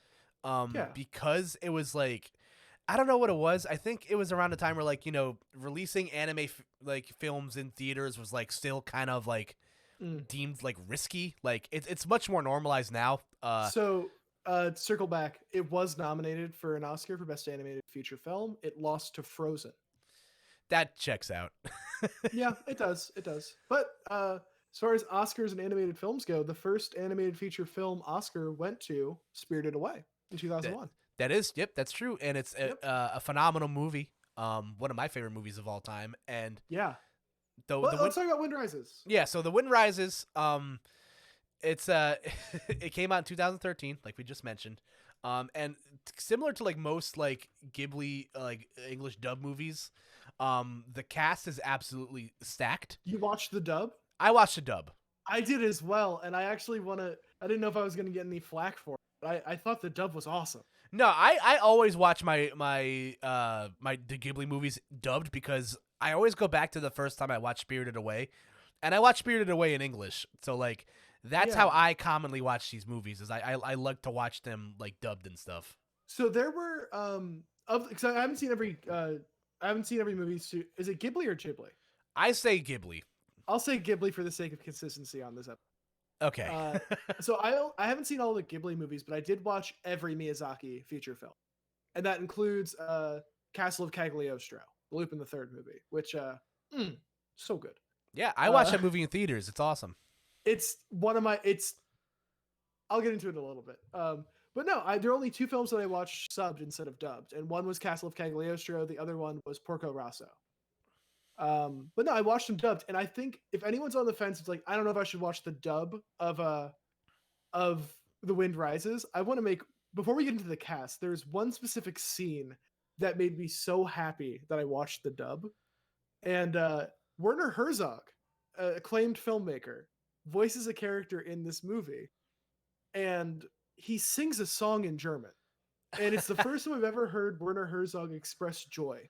because it was like, I don't know what it was. I think it was around the time where like, releasing anime like films in theaters was like still kind of like deemed like risky. Like it's much more normalized now. So, circle back. It was nominated for an Oscar for Best Animated Feature Film. It lost to Frozen. That checks out. Yeah, it does. It does. But as far as Oscars and animated films go, the first animated feature film Oscar went to Spirited Away in 2001. Yep, that's true, and it's a phenomenal movie. One of my favorite movies of all time, and Yeah. let's talk about Wind Rises. Yeah, so The Wind Rises, it's it came out in 2013, like we just mentioned, and similar to like most like Ghibli like English dub movies, the cast is absolutely stacked. You watched the dub? I watched the dub. I did as well, and I actually I didn't know if I was going to get any flack for it, but I thought the dub was awesome. No, I always watch my the Ghibli movies dubbed because I always go back to the first time I watched Spirited Away, and I watched Spirited Away in English. So like that's how I commonly watch these movies. Is I like to watch them like dubbed and stuff. So there were because I haven't seen every movie. Is it Ghibli or Ghibli? I say Ghibli. I'll say Ghibli for the sake of consistency on this episode. Okay. So I haven't seen all the Ghibli movies, but I did watch every Miyazaki feature film, and that includes Castle of Cagliostro, the Lupin the Third movie, which so good. Yeah, I watched that movie in theaters. It's awesome. It's one of my. I'll get into it in a little bit. But no, there are only two films that I watched subbed instead of dubbed, and one was Castle of Cagliostro. The other one was Porco Rosso. But no, I watched them dubbed, and I think if anyone's on the fence, it's like I don't know if I should watch the dub of The Wind Rises. I want to make before we get into the cast. There's one specific scene that made me so happy that I watched the dub, and Werner Herzog, acclaimed filmmaker, voices a character in this movie, and he sings a song in German, and it's the first time I've ever heard Werner Herzog express joy,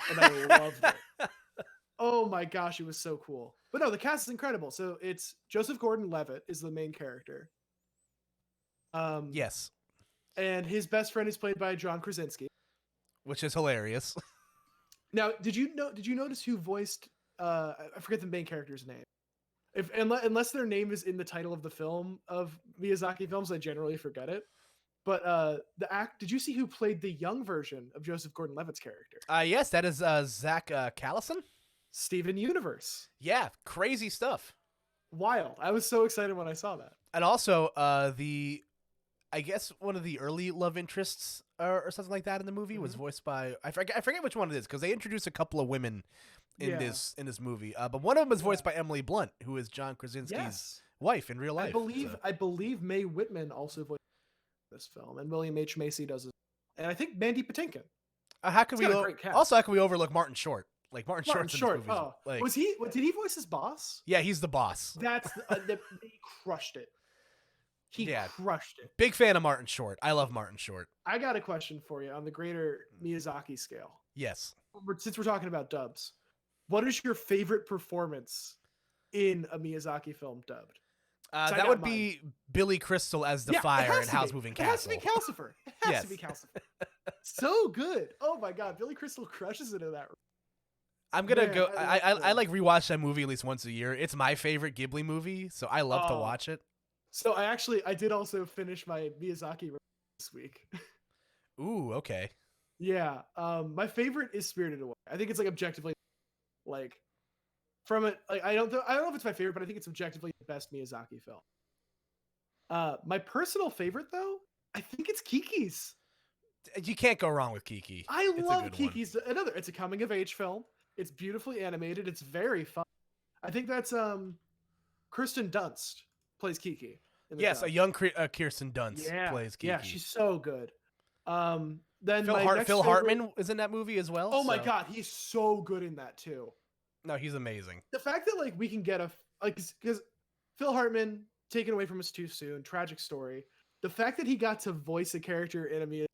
and I loved it. Oh my gosh, it was so cool. But no, the cast is incredible. So it's Joseph Gordon-Levitt is the main character. Yes. And his best friend is played by John Krasinski, which is hilarious. Now, did you notice who voiced I forget the main character's name. Unless their name is in the title of the film of Miyazaki films, I generally forget it. But did you see who played the young version of Joseph Gordon-Levitt's character? Yes, that is Zach Callison. Steven Universe. Yeah, crazy stuff. Wild. I was so excited when I saw that. And also, I guess one of the early love interests or something like that in the movie was voiced by I forget which one it is because they introduced a couple of women in this movie. But one of them is voiced by Emily Blunt, who is John Krasinski's wife in real life. I believe Mae Whitman also voiced this film, and William H. Macy does it, and I think Mandy Patinkin. How could we overlook Martin Short? Like Martin Short. Oh, like, did he voice his boss? Yeah, he's the boss. That's he crushed it. He crushed it. Big fan of Martin Short. I love Martin Short. I got a question for you on the greater Miyazaki scale. Yes. Since we're talking about dubs, what is your favorite performance in a Miyazaki film dubbed? That would be Billy Crystal as the fire in Howl's Moving Castle. It has to be Calcifer. It has to be Calcifer. So good. Oh my god, Billy Crystal crushes it in that. I'm gonna go. I like rewatch that movie at least once a year. It's my favorite Ghibli movie, so I love to watch it. So I did also finish my Miyazaki this week. Ooh, okay. Yeah. My favorite is Spirited Away. I think it's like objectively, like, from it. Like, I don't know if it's my favorite, but I think it's objectively the best Miyazaki film. My personal favorite though, I think it's Kiki's. You can't go wrong with Kiki. I love Kiki's. It's a coming of age film. It's beautifully animated. It's very fun. I think that's Kirsten Dunst plays Kiki. Yes, a young Kirsten Dunst plays Kiki. Yeah, she's so good. Then Phil Hartman is in that movie as well. Oh my god, he's so good in that too. No, he's amazing. The fact that like we can get because Phil Hartman taken away from us too soon, tragic story. The fact that he got to voice a character in a Miyazaki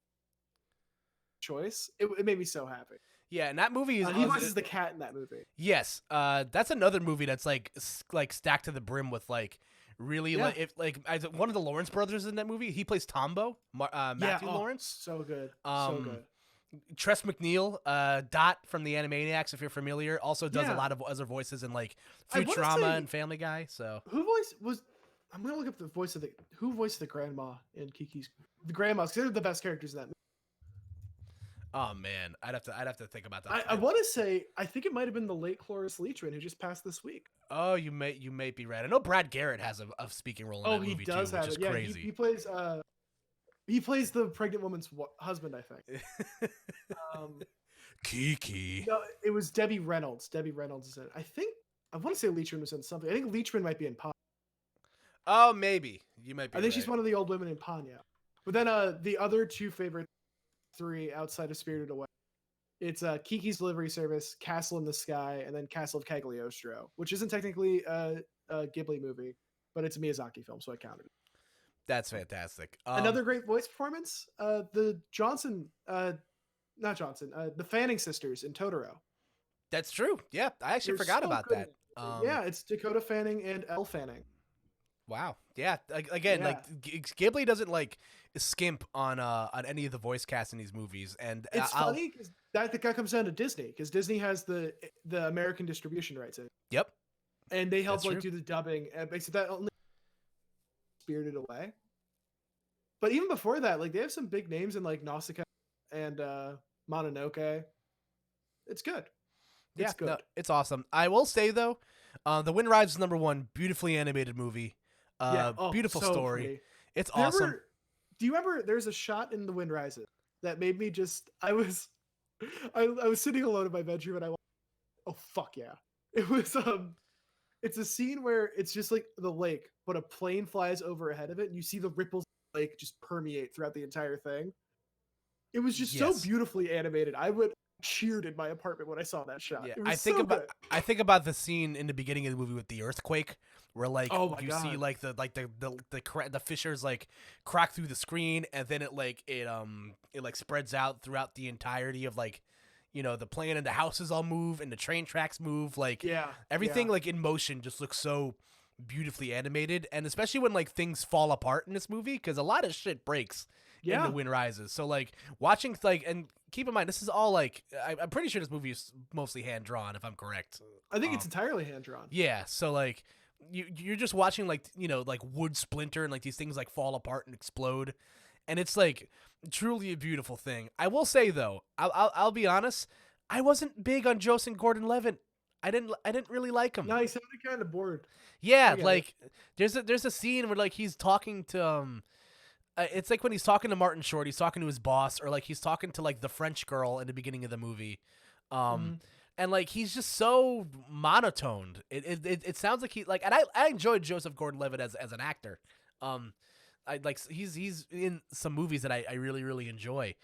choice, it made me so happy. Yeah, and that movie is he voices the cat in that movie. Yes, that's another movie that's like stacked to the brim with like really one of the Lawrence brothers in that movie. He plays Tombo, Matthew Lawrence. So good, so good. Tress MacNeille, Dot from the Animaniacs, if you're familiar, also does a Yeah. lot of other voices in like I wanna Futurama say- and Family Guy. So Who voice was? I'm gonna look up the voice of the who voiced the grandma in Kiki's the grandmas. 'Cause they're the best characters in that movie. oh man, I'd have to think about that. I want to say I think it might have been the late Cloris Leachman who just passed this week. Oh, you may be right. I know Brad Garrett has a speaking role in that movie too, which is Yeah, crazy. he plays the pregnant woman's husband, I think. Kiki. No, it was Debbie Reynolds. Debbie Reynolds is in it. I want to say Leachman was in something. I think Leachman might be in Panya. Oh, maybe you might be. I think she's one of the old women in Panya. But then the other two favorite three outside of Spirited Away, it's Kiki's Delivery Service, Castle in the Sky, and then Castle of Cagliostro, which isn't technically a Ghibli movie, but it's a Miyazaki film, so I counted it. That's fantastic. Another great voice performance, the Fanning sisters in Totoro. That's true. Yeah, I actually They're forgot so about good. that. Yeah, it's Dakota Fanning and Elle Fanning. Wow. Yeah. Again, Yeah. like Ghibli doesn't like skimp on any of the voice cast in these movies, and It's funny because that comes down to Disney, because Disney has the American distribution rights. Yep. And they help That's like true. do the dubbing, and basically that only Spirited Away. But even before that, like they have some big names in like Nausicaa and Mononoke. It's good. It's good. No, it's awesome. I will say though, The Wind Rises is #1, beautifully animated movie. Beautiful so story. pretty. It's There awesome. Do you remember there's a shot in The Wind Rises that made me just I was sitting alone in my bedroom and oh fuck yeah. It was it's a scene where it's just like the lake, but a plane flies over ahead of it and you see the ripples of the lake just permeate throughout the entire thing. It was just so Yes. beautifully animated. I would cheered in my apartment when I saw that shot. Yeah, It was I good. think about the scene in the beginning of the movie with the earthquake, where like Oh my you see God. like the fissures like crack through the screen, and then it like spreads out throughout the entirety of like, you know, the plane, and the houses all move and the train tracks move, like Yeah. everything yeah. like in motion just looks so beautifully animated, and especially when like things fall apart in this movie, because a lot of shit breaks in Yeah. The Wind Rises. So like watching like, and keep in mind this is all like I'm pretty sure this movie is mostly hand drawn, if I'm correct. I think it's entirely hand drawn. Yeah, so like you're just watching like, you know, like wood splinter and like these things like fall apart and explode, and it's like truly a beautiful thing. I will say though, I'll be honest, I wasn't big on Joseph Gordon-Levitt. I didn't really like him. No, he sounded kind of bored. Yeah, I get like there's a scene where like he's talking to it's like when he's talking to Martin Short, he's talking to his boss, or like he's talking to like the French girl in the beginning of the movie. And like he's just so monotoned. It sounds like he like, and I enjoyed Joseph Gordon-Levitt as an actor. I like he's in some movies that I really enjoy.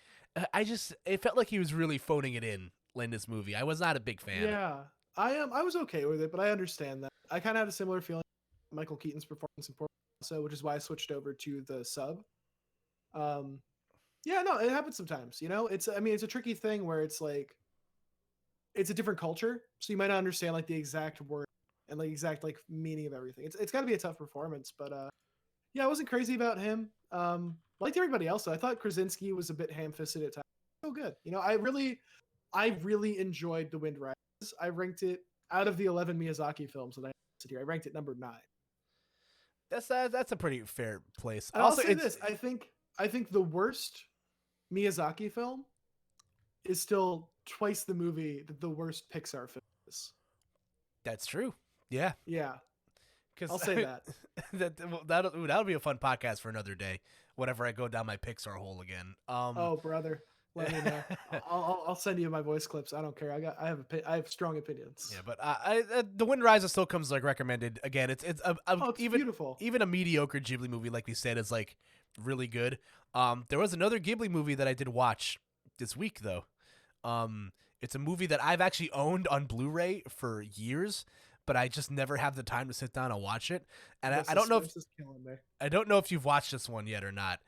It felt like he was really phoning it in this movie. I was not a big fan. Yeah, I was okay with it, but I understand that. I kind of had a similar feeling with Michael Keaton's performance in Portland, so which is why I switched over to the sub. Yeah, no, it happens sometimes. You know, it's a tricky thing where it's like it's a different culture, so you might not understand like the exact word and like exact like meaning of everything. It's got to be a tough performance, but yeah, I wasn't crazy about him. Like everybody else, though, I thought Krasinski was a bit ham-fisted at times. So good, you know. I really enjoyed The Wind Rises. I ranked it out of the 11 Miyazaki films that I listed here. I ranked it number 9. That's a pretty fair place. And Also, I'll say this: I think the worst Miyazaki film is still twice the movie that the worst Pixar film is. that's true. Yeah. Yeah, 'Cause I'll say that. that'll be a fun podcast for another day. Whenever I go down my Pixar hole again. Oh, brother, let me know. I'll send you my voice clips. I don't care. I have strong opinions. Yeah, but The Wind Rises still comes like recommended. Again, it's It's even beautiful. even a mediocre Ghibli movie, like we said, is like really good. There was another Ghibli movie that I did watch this week though. It's a movie that I've actually owned on Blu-ray for years, but I just never have the time to sit down and watch it. And I don't know if This is killing me. I don't know if you've watched this one yet or not.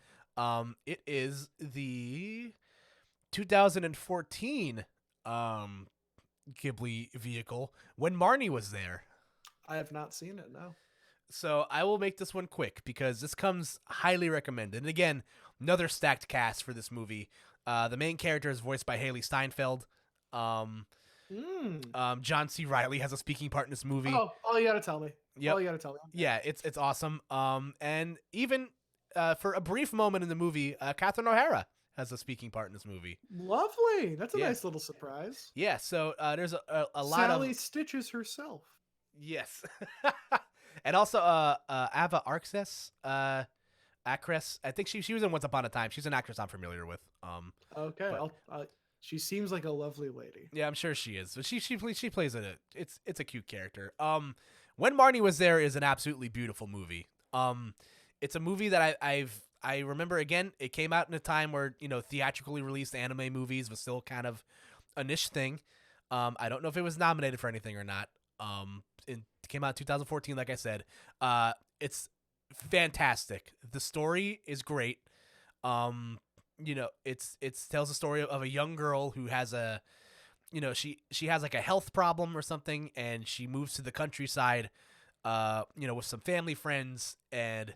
It is the 2014 Ghibli vehicle, When Marnie Was There. I have not seen it. No. So I will make this one quick because this comes highly recommended. And again, another stacked cast for this movie. The main character is voiced by Haley Steinfeld. Um, Mm. John C. Riley has a speaking part in this movie. Oh, all you gotta tell me. Yep. All you gotta tell me. Yeah, it's awesome. And even for a brief moment in the movie, Catherine O'Hara has a speaking part in this movie. Lovely. That's a Yeah. nice little surprise. Yeah, so there's a lot Sally of Stitches herself. yes, and also Ava Arxes, actress. I think she was in Once Upon a Time. She's an actress I'm familiar with. Okay. but- She seems like a lovely lady. Yeah, I'm sure she is. But she plays it's a cute character. When Marnie Was There is an absolutely beautiful movie. It's a movie that I remember. Again, it came out in a time where theatrically released anime movies was still kind of a niche thing. I don't know if it was nominated for anything or not. It came out in 2014, like I said. It's fantastic. The story is great. It's tells the story of a young girl who has she has like a health problem or something, and she moves to the countryside, with some family friends, and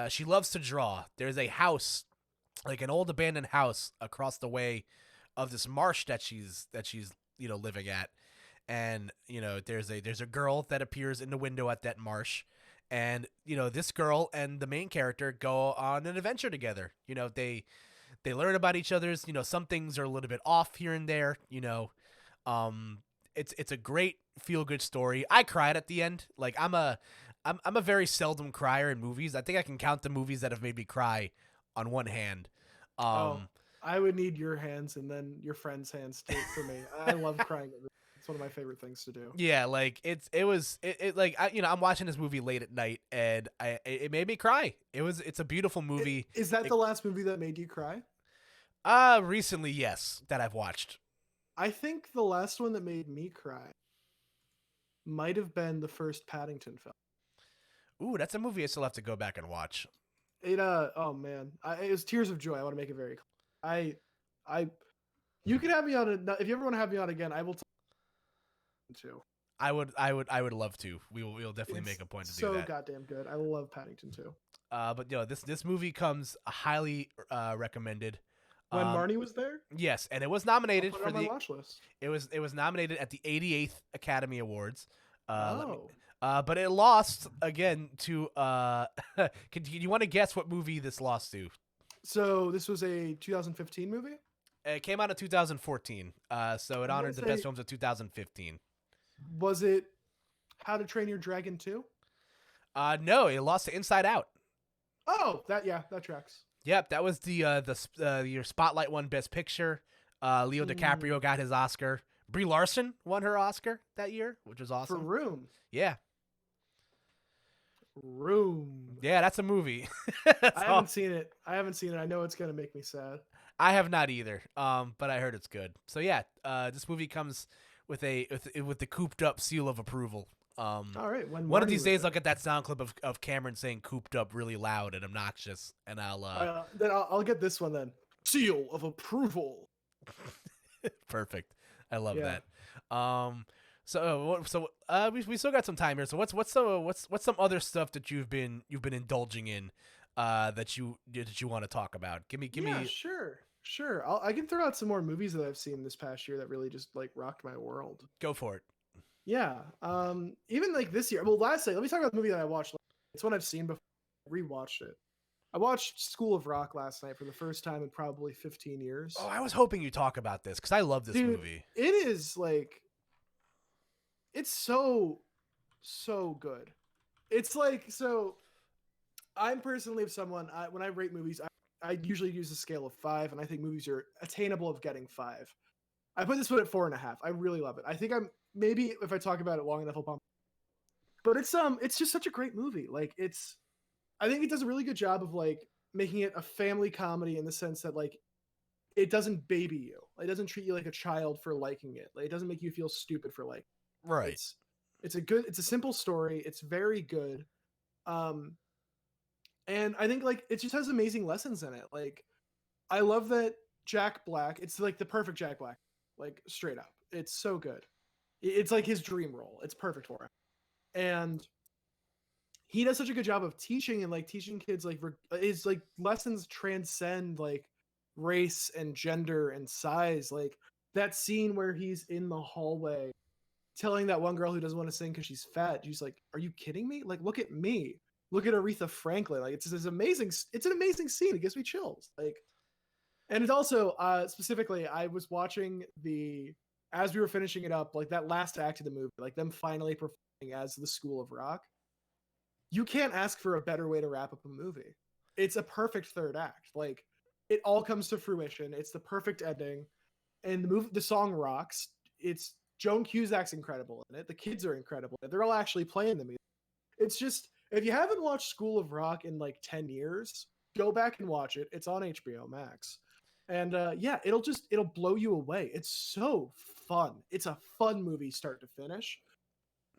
she loves to draw. There's a house, like an old abandoned house across the way of this marsh that she's living at, and there's a girl that appears in the window at that marsh, and this girl and the main character go on an adventure together. They learn about each other's. Some things are a little bit off here and there. It's a great feel good story. I cried at the end. Like I'm a very seldom crier in movies. I think I can count the movies that have made me cry on one hand. I would need your hands and then your friend's hands too for me. I love crying. It's one of my favorite things to do. Yeah, like I'm watching this movie late at night, and it made me cry. It's a beautiful movie. Is that the last movie that made you cry? Recently, yes, that I've watched. I think the last one that made me cry might have been the first Paddington film. Ooh, that's a movie I still have to go back and watch. It oh man, it was tears of joy. I want to make it very clear. You can have me on if you ever want to have me on again. I will. Too. I would love to. We'll definitely make a point to do that. So goddamn good. I love Paddington too. But this movie comes highly recommended. When Marnie Was There? Yes, and it was nominated for the watch list. It was nominated at the 88th Academy Awards. But it lost again to can you want to guess what movie this lost to? So this was a 2015 movie? It came out in 2014. So it honored the best films of 2015. Was it How to Train Your Dragon 2? No, it lost to Inside Out. Oh, that tracks. Yep, that was your Spotlight won Best Picture. Leo DiCaprio got his Oscar. Brie Larson won her Oscar that year, which was awesome. For Room. Yeah. Room. Yeah, that's a movie. I haven't seen it. I know it's gonna make me sad. I have not either. But I heard it's good. So yeah, this movie comes with the Koop'd Up seal of approval. All right. One of these days, I'll get that sound clip of Cameron saying "Koop'd Up" really loud and obnoxious, and I'll get this one then. Seal of approval. Perfect. I love that. We still got some time here. So what's some other stuff that you've been indulging in, that you want to talk about? Give me. Sure. I can throw out some more movies that I've seen this past year that really just like rocked my world. Go for it. Yeah. Even like this year. Well, let me talk about the movie that I watched. It's one I've seen before. I rewatched it. I watched School of Rock last night for the first time in probably 15 years. Oh, I was hoping you'd talk about this because I love this movie. It is like, it's so good. It's like, so I'm personally someone, when I rate movies, I usually use a scale of 5, and I think movies are attainable of getting 5. I put this one at 4.5. I really love it. I think maybe if I talk about it long enough, I'll bump. But it's just such a great movie. Like I think it does a really good job of like making it a family comedy in the sense that like it doesn't baby you. It doesn't treat you like a child for liking it. Like it doesn't make you feel stupid for liking it. Right. It's a simple story. It's very good. And I think like it just has amazing lessons in it. Like I love that Jack Black, it's like the perfect Jack Black, like straight up. It's so good. It's like his dream role. It's perfect for him. And he does such a good job of teaching and like teaching kids like his like lessons transcend like race and gender and size. Like that scene where he's in the hallway telling that one girl who doesn't want to sing because she's fat. She's like, "Are you kidding me? Like, look at me. Look at Aretha Franklin. Like, it's this amazing. It's an amazing scene. It gives me chills. Like, and it's also specifically, I was watching as we were finishing it up, like that last act of the movie, like them finally performing as the School of Rock. You can't ask for a better way to wrap up a movie. It's a perfect third act. Like, it all comes to fruition. It's the perfect ending, and the song rocks. It's Joan Cusack's incredible in it. The kids are incredible. They're all actually playing the music. It's just, if you haven't watched School of Rock in like 10 years, go back and watch it. It's on HBO Max. And yeah, it'll blow you away. It's so fun. It's a fun movie start to finish.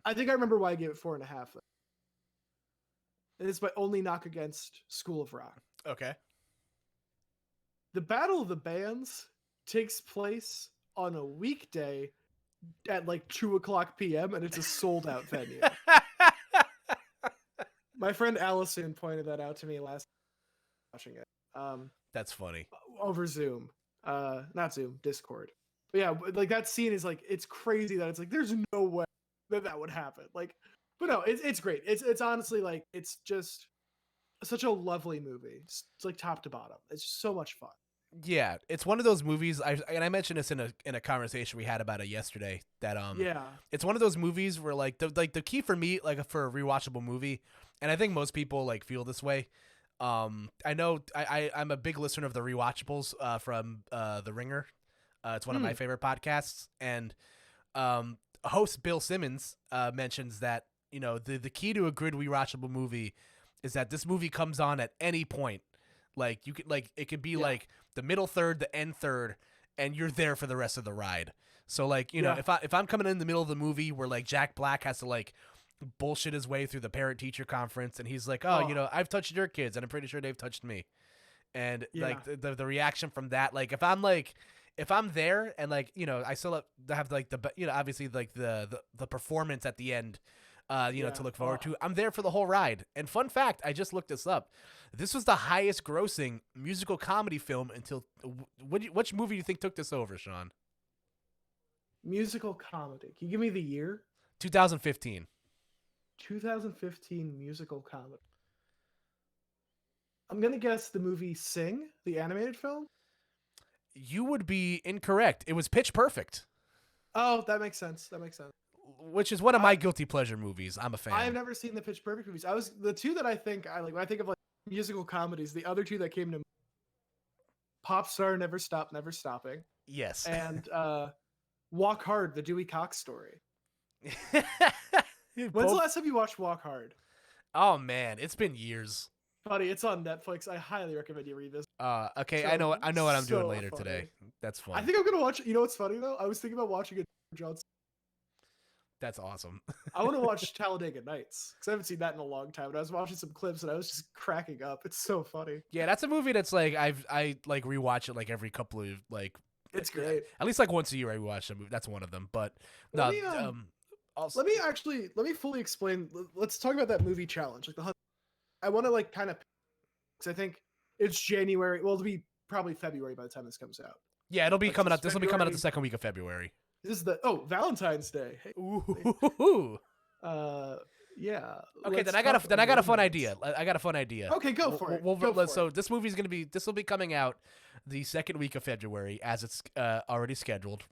I think I remember why I gave it 4.5. And it's my only knock against School of Rock. Okay. The Battle of the Bands takes place on a weekday at like 2:00 p.m. and it's a sold out venue. My friend Allison pointed that out to me last time watching it. That's funny. Over Zoom. Not Zoom, Discord. But yeah, like that scene is like, it's crazy that it's like, there's no way that would happen. Like, but no, it's great. It's honestly like, it's just such a lovely movie. It's like top to bottom. It's just so much fun. Yeah, it's one of those movies. I mentioned this in a conversation we had about it yesterday. That yeah, it's one of those movies where like the key for me, like for a rewatchable movie, and I think most people like feel this way. I know I'm a big listener of the rewatchables from The Ringer. It's one of my favorite podcasts, and host Bill Simmons mentions that, you know, the key to a good rewatchable movie is that this movie comes on at any point. Like you could, like, it could be like the middle third, the end third, and you're there for the rest of the ride. So like, you know, if I'm coming in the middle of the movie where like Jack Black has to like bullshit his way through the parent teacher conference, and he's like, oh, you know, I've touched your kids and I'm pretty sure they've touched me. And like the reaction from that, like if I'm there and like, you know, I still have like you know, obviously like the performance at the end, you know, to look forward to. I'm there for the whole ride. And fun fact, I just looked this up. This was the highest grossing musical comedy film until which movie do you think took this over, Sean? Musical comedy. Can you give me the year? 2015. 2015 musical comedy. I'm going to guess the movie Sing, the animated film. You would be incorrect. It was Pitch Perfect. Oh, that makes sense. Which is one of my guilty pleasure movies. I'm a fan. I've never seen the Pitch Perfect movies. The two that I think I like when I think of like musical comedies, the other two that came to mind, Pop Star, Never Stop, Never Stopping. Yes. And Walk Hard, the Dewey Cox story. When's the last time you watched Walk Hard? Oh man, it's been years. Buddy, it's on Netflix. I highly recommend you read this. Okay, so, I know what I'm doing later today. That's fun. I think I'm gonna watch. You know what's funny though? I was thinking about watching a Johnson. That's awesome. I want to watch Talladega Nights because I haven't seen that in a long time. And I was watching some clips and I was just cracking up. It's so funny. Yeah, that's a movie that's like I like rewatch it like every couple of like. It's great. At least like once a year I rewatch a movie. That's one of them. But no. Let me fully explain. Let's talk about that movie challenge. Like I want to like kind of, because I think it's January. Well, it'll be probably February by the time this comes out. Yeah, it'll be coming out. This will be coming out the second week of February. This is Valentine's Day. Hey. Ooh. Yeah. Okay, then I got a fun idea. Okay, go for it. So this will be coming out the second week of February as it's already scheduled.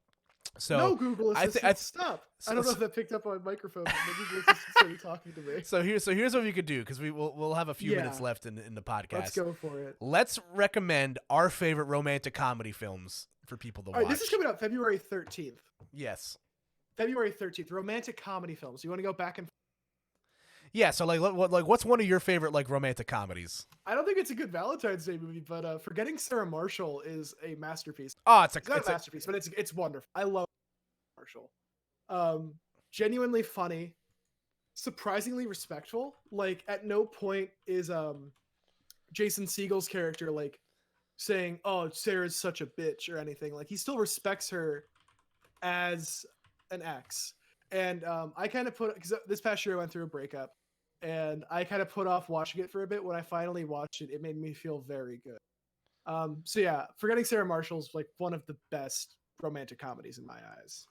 So no Google Assistant, stop. I don't know if that picked up on my microphone, but the Google Assistant started talking to me. So here's what we could do, because we'll have a few minutes left in the podcast. Let's go for it. Let's recommend our favorite romantic comedy films for people to watch. All right, this is coming out February 13th. Yes. February 13th. Romantic comedy films. You want to go back and... Yeah, so like what's one of your favorite like romantic comedies? I don't think it's a good Valentine's Day movie, but Forgetting Sarah Marshall is a masterpiece. Oh, it's not a masterpiece, but it's wonderful. I love Marshall. Genuinely funny, surprisingly respectful. Like at no point is Jason Segel's character like saying, "Oh, Sarah's such a bitch" or anything. Like he still respects her as an ex. And I kind of because this past year I went through a breakup, and I kind of put off watching it for a bit. When I finally watched it, it made me feel very good. So yeah, Forgetting Sarah Marshall's like one of the best romantic comedies in my eyes.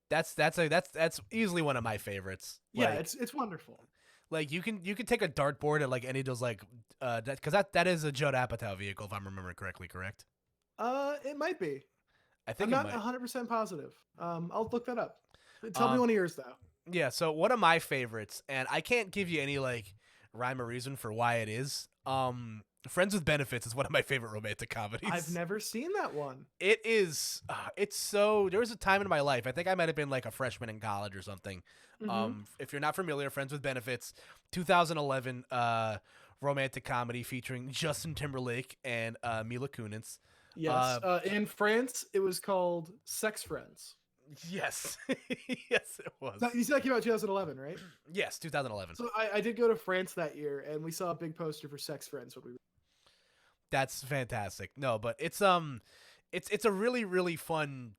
That's easily one of my favorites. Yeah, it's wonderful. Like you can take a dartboard at like any of those like because that is a Judd Apatow vehicle if I'm remembering correctly. Correct? It might be. I think I'm it not might. 100% positive. I'll look that up. Tell me Um, one of yours though. yeah. So one of my favorites, and I can't give you any like rhyme or reason for why it is. Friends with Benefits is one of my favorite romantic comedies. I've never seen that one. It is. It's so. There was a time in my life. I think I might have been like a freshman in college or something. Mm-hmm. If you're not familiar, Friends with Benefits, 2011 romantic comedy featuring Justin Timberlake and Mila Kunis. Yes. In France, it was called Sex Friends. Yes, yes, it was. You said that came out 2011, right? Yes, 2011. So I did go to France that year, and we saw a big poster for Sex Friends when we. That's fantastic. No, but it's a really really fun.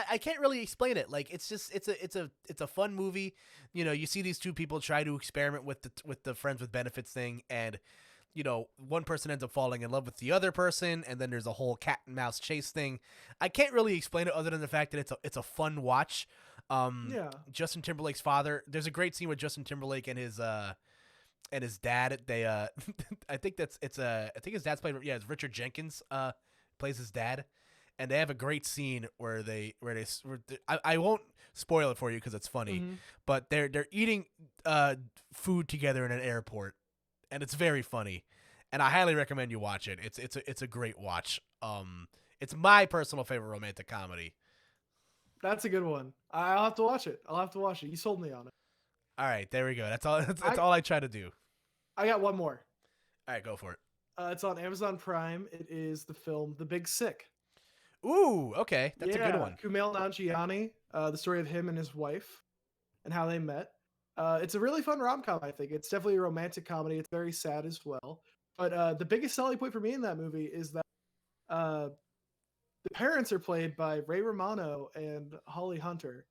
I can't really explain it. Like it's just it's a fun movie. You know, you see these two people try to experiment with the Friends with Benefits thing, and you know, one person ends up falling in love with the other person, and then there's a whole cat and mouse chase thing. I can't really explain it other than the fact that it's a fun watch. Yeah. Justin Timberlake's father. There's a great scene with Justin Timberlake and his dad. They I think I think his dad's played. Yeah, it's Richard Jenkins plays his dad, and they have a great scene where I won't spoil it for you because it's funny, Mm-hmm. but they're eating food together in an airport, and it's very funny, and I highly recommend you watch it. It's a great watch. It's my personal favorite romantic comedy. That's a good one. I'll have to watch it. You sold me on it. All right, there we go. That's all. That's all I try to do. I got one more. All right, go for it. It's on Amazon Prime. It is the film The Big Sick. Ooh, okay, that's a good one. Kumail Nanjiani, the story of him and his wife and how they met. It's a really fun rom-com, I think. It's definitely a romantic comedy. It's very sad as well. But the biggest selling point for me in that movie is that the parents are played by Ray Romano and Holly Hunter.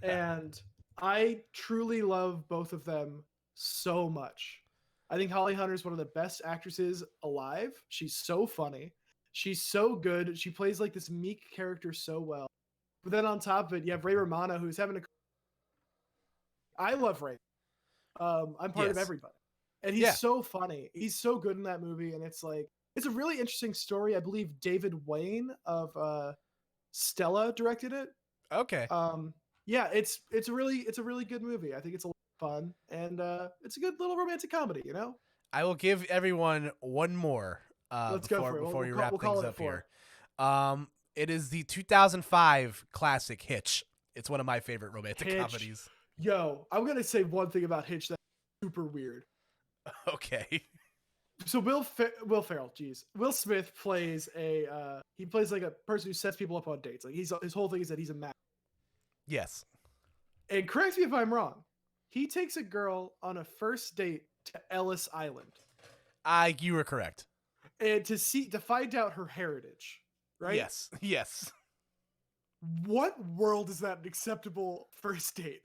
And I truly love both of them so much. I think Holly Hunter is one of the best actresses alive. She's so funny. She's so good. She plays like this meek character so well. But then on top of it, you have Ray Romano, who's having a. I love Ray. I'm part of everybody, and he's so funny. He's so good in that movie, and it's a really interesting story. I believe David Wayne of Stella directed it. Okay. Yeah, it's a really good movie. I think it's a lot of fun, and it's a good little romantic comedy. You know. I will give everyone one more. Let's go for it. Before you wrap things up here. It is the 2005 classic Hitch. It's one of my favorite romantic comedies. Yo, I'm gonna say one thing about Hitch that's super weird. Okay. So Will Ferrell, Will Smith plays he plays like a person who sets people up on dates. Like his whole thing is that he's a match. Yes. And correct me if I'm wrong. He takes a girl on a first date to Ellis Island. You were correct. And to find out her heritage, right? Yes. Yes. What world is that an acceptable first date?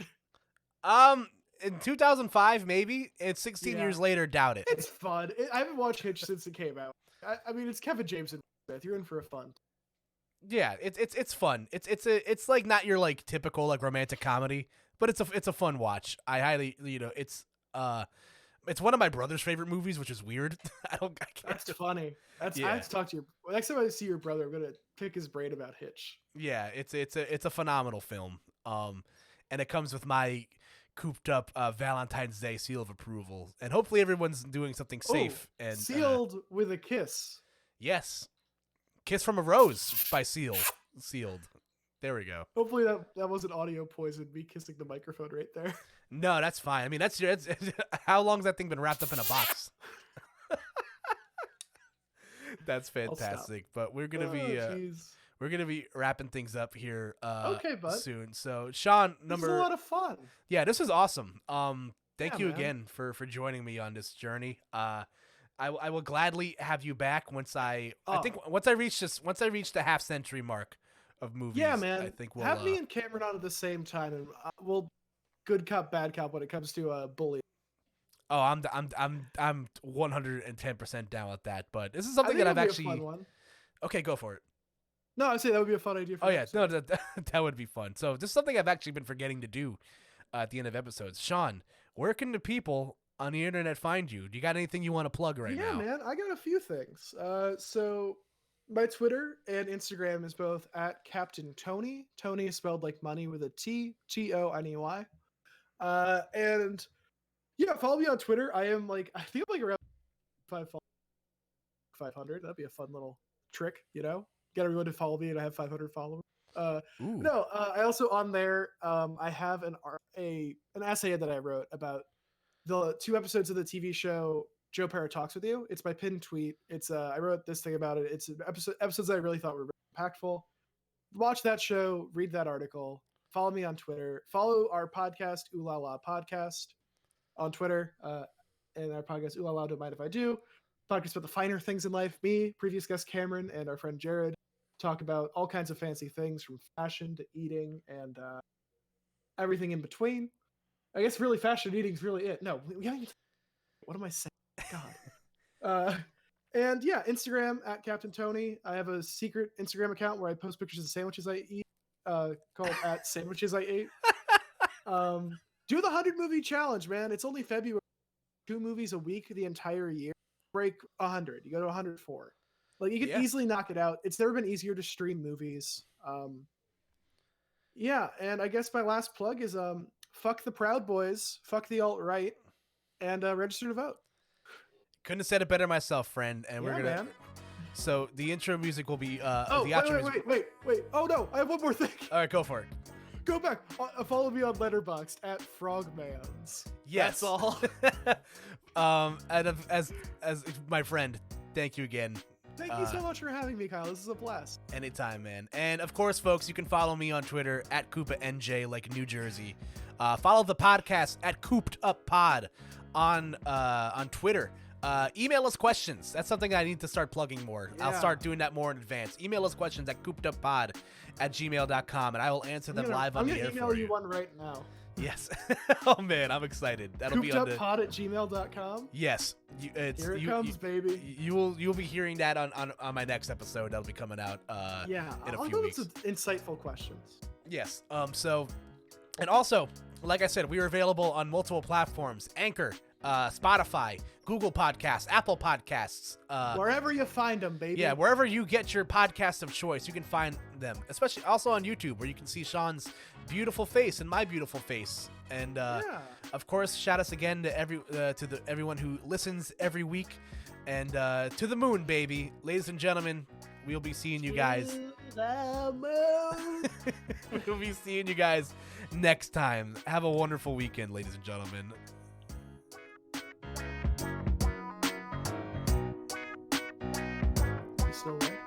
In 2005, maybe. It's 16 years later. Doubt it. It's fun. I haven't watched Hitch since it came out. I mean, it's Kevin James and Smith. You're in for a fun. Yeah, it's fun. It's like not your like typical like romantic comedy, but it's a fun watch. I highly it's one of my brother's favorite movies, which is weird. I can't. That's funny. I have to talk to you. Next time I see your brother, I'm gonna pick his brain about Hitch. Yeah, it's a phenomenal film. And it comes with my Koop'd up Valentine's Day seal of approval, and hopefully everyone's doing something safe and sealed with a kiss. Yes, Kiss from a Rose by Sealed. There we go. Hopefully that wasn't audio poison. Me kissing the microphone right there. No, that's fine. I mean, that's how long's that thing been wrapped up in a box? That's fantastic. But we're gonna be wrapping things up here okay, bud. soon. So Sean, this is a lot of fun. Yeah, this was awesome. Thank you again for joining me on this journey. I will gladly have you back once I think once I reach the half century mark of movies. Yeah, man. I think we'll have me and Cameron on at the same time, and we'll good cop, bad cop when it comes to bullying. Oh, I'm 110% down with that. But this is I something think that I've that'd be actually. a fun one. Okay, go for it. No, I'd say that would be a fun idea. For Oh an yeah, no, episode. that would be fun. So this is something I've actually been forgetting to do at the end of episodes. Sean, where can the people on the internet find you? Do you got anything you want to plug right Yeah, now? man, I got a few things. So my Twitter and Instagram is both at Captain Tony. Tony is spelled like money with a T, Toney. And yeah, follow me on Twitter. I am like, I think I'm like around 500. That'd be a fun little trick, you know? Get everyone to follow me, and I have 500 followers. Ooh. No, I also on there. I have an essay that I wrote about the 2 episodes of the TV show Joe Parra Talks with You. It's my pinned tweet. It's I wrote this thing about it. It's episodes that I really thought were really impactful. Watch that show, read that article, follow me on Twitter, follow our podcast, Ooh La La Podcast, on Twitter, and our podcast, Ooh La La, Don't Mind If I Do. Podcast about the finer things in life. Me, previous guest Cameron, and our friend Jared talk about all kinds of fancy things from fashion to eating and everything in between. I guess really fashion and eating is really it. No, we haven't even. What am I saying? God. And yeah, Instagram at Captain Tony. I have a secret Instagram account where I post pictures of sandwiches I eat, called at Sandwiches I Ate. Do the 100 movie challenge, man. It's only February. 2 movies a week the entire year. Break 100. You go to 104. Like you can easily knock it out. It's never been easier to stream movies. Yeah, and I guess my last plug is fuck the Proud Boys, fuck the alt-right, and register to vote. Couldn't have said it better myself, friend. And we're gonna. Man. So the intro music will be. Oh, the outro music. wait. Oh no, I have one more thing. All right, go for it. Go back. Follow me on Letterboxd at Frogmans. Yes. That's all. And as my friend, thank you again. Thank you so much for having me, Kyle. This is a blast. Anytime, man. And of course, folks, you can follow me on Twitter at KoopaNJ, like New Jersey. Follow the podcast at Koop'd Up Pod on Twitter. Email us questions. That's something I need to start plugging more. Yeah. I'll start doing that more in advance. Email us questions at koopeduppod@gmail.com, and I will answer them live on the air for you. I'm going to email you one right now. Yes. Oh, man, I'm excited. That'll be on the... koopeduppod@gmail.com. Yes. Here it comes, baby. You'll be hearing that on my next episode. That'll be coming out in a few weeks. Some insightful questions. Yes. And also, like I said, we are available on multiple platforms: Anchor, Spotify, Google Podcasts, Apple Podcasts. Wherever you find them, baby. Yeah, wherever you get your podcast of choice, you can find them. Especially also on YouTube, where you can see Sean's beautiful face and my beautiful face. And of course, shout us again to everyone who listens every week, and to the moon, baby, ladies and gentlemen. We'll be seeing you guys. We'll be seeing you guys next time. Have a wonderful weekend, ladies and gentlemen. You still there?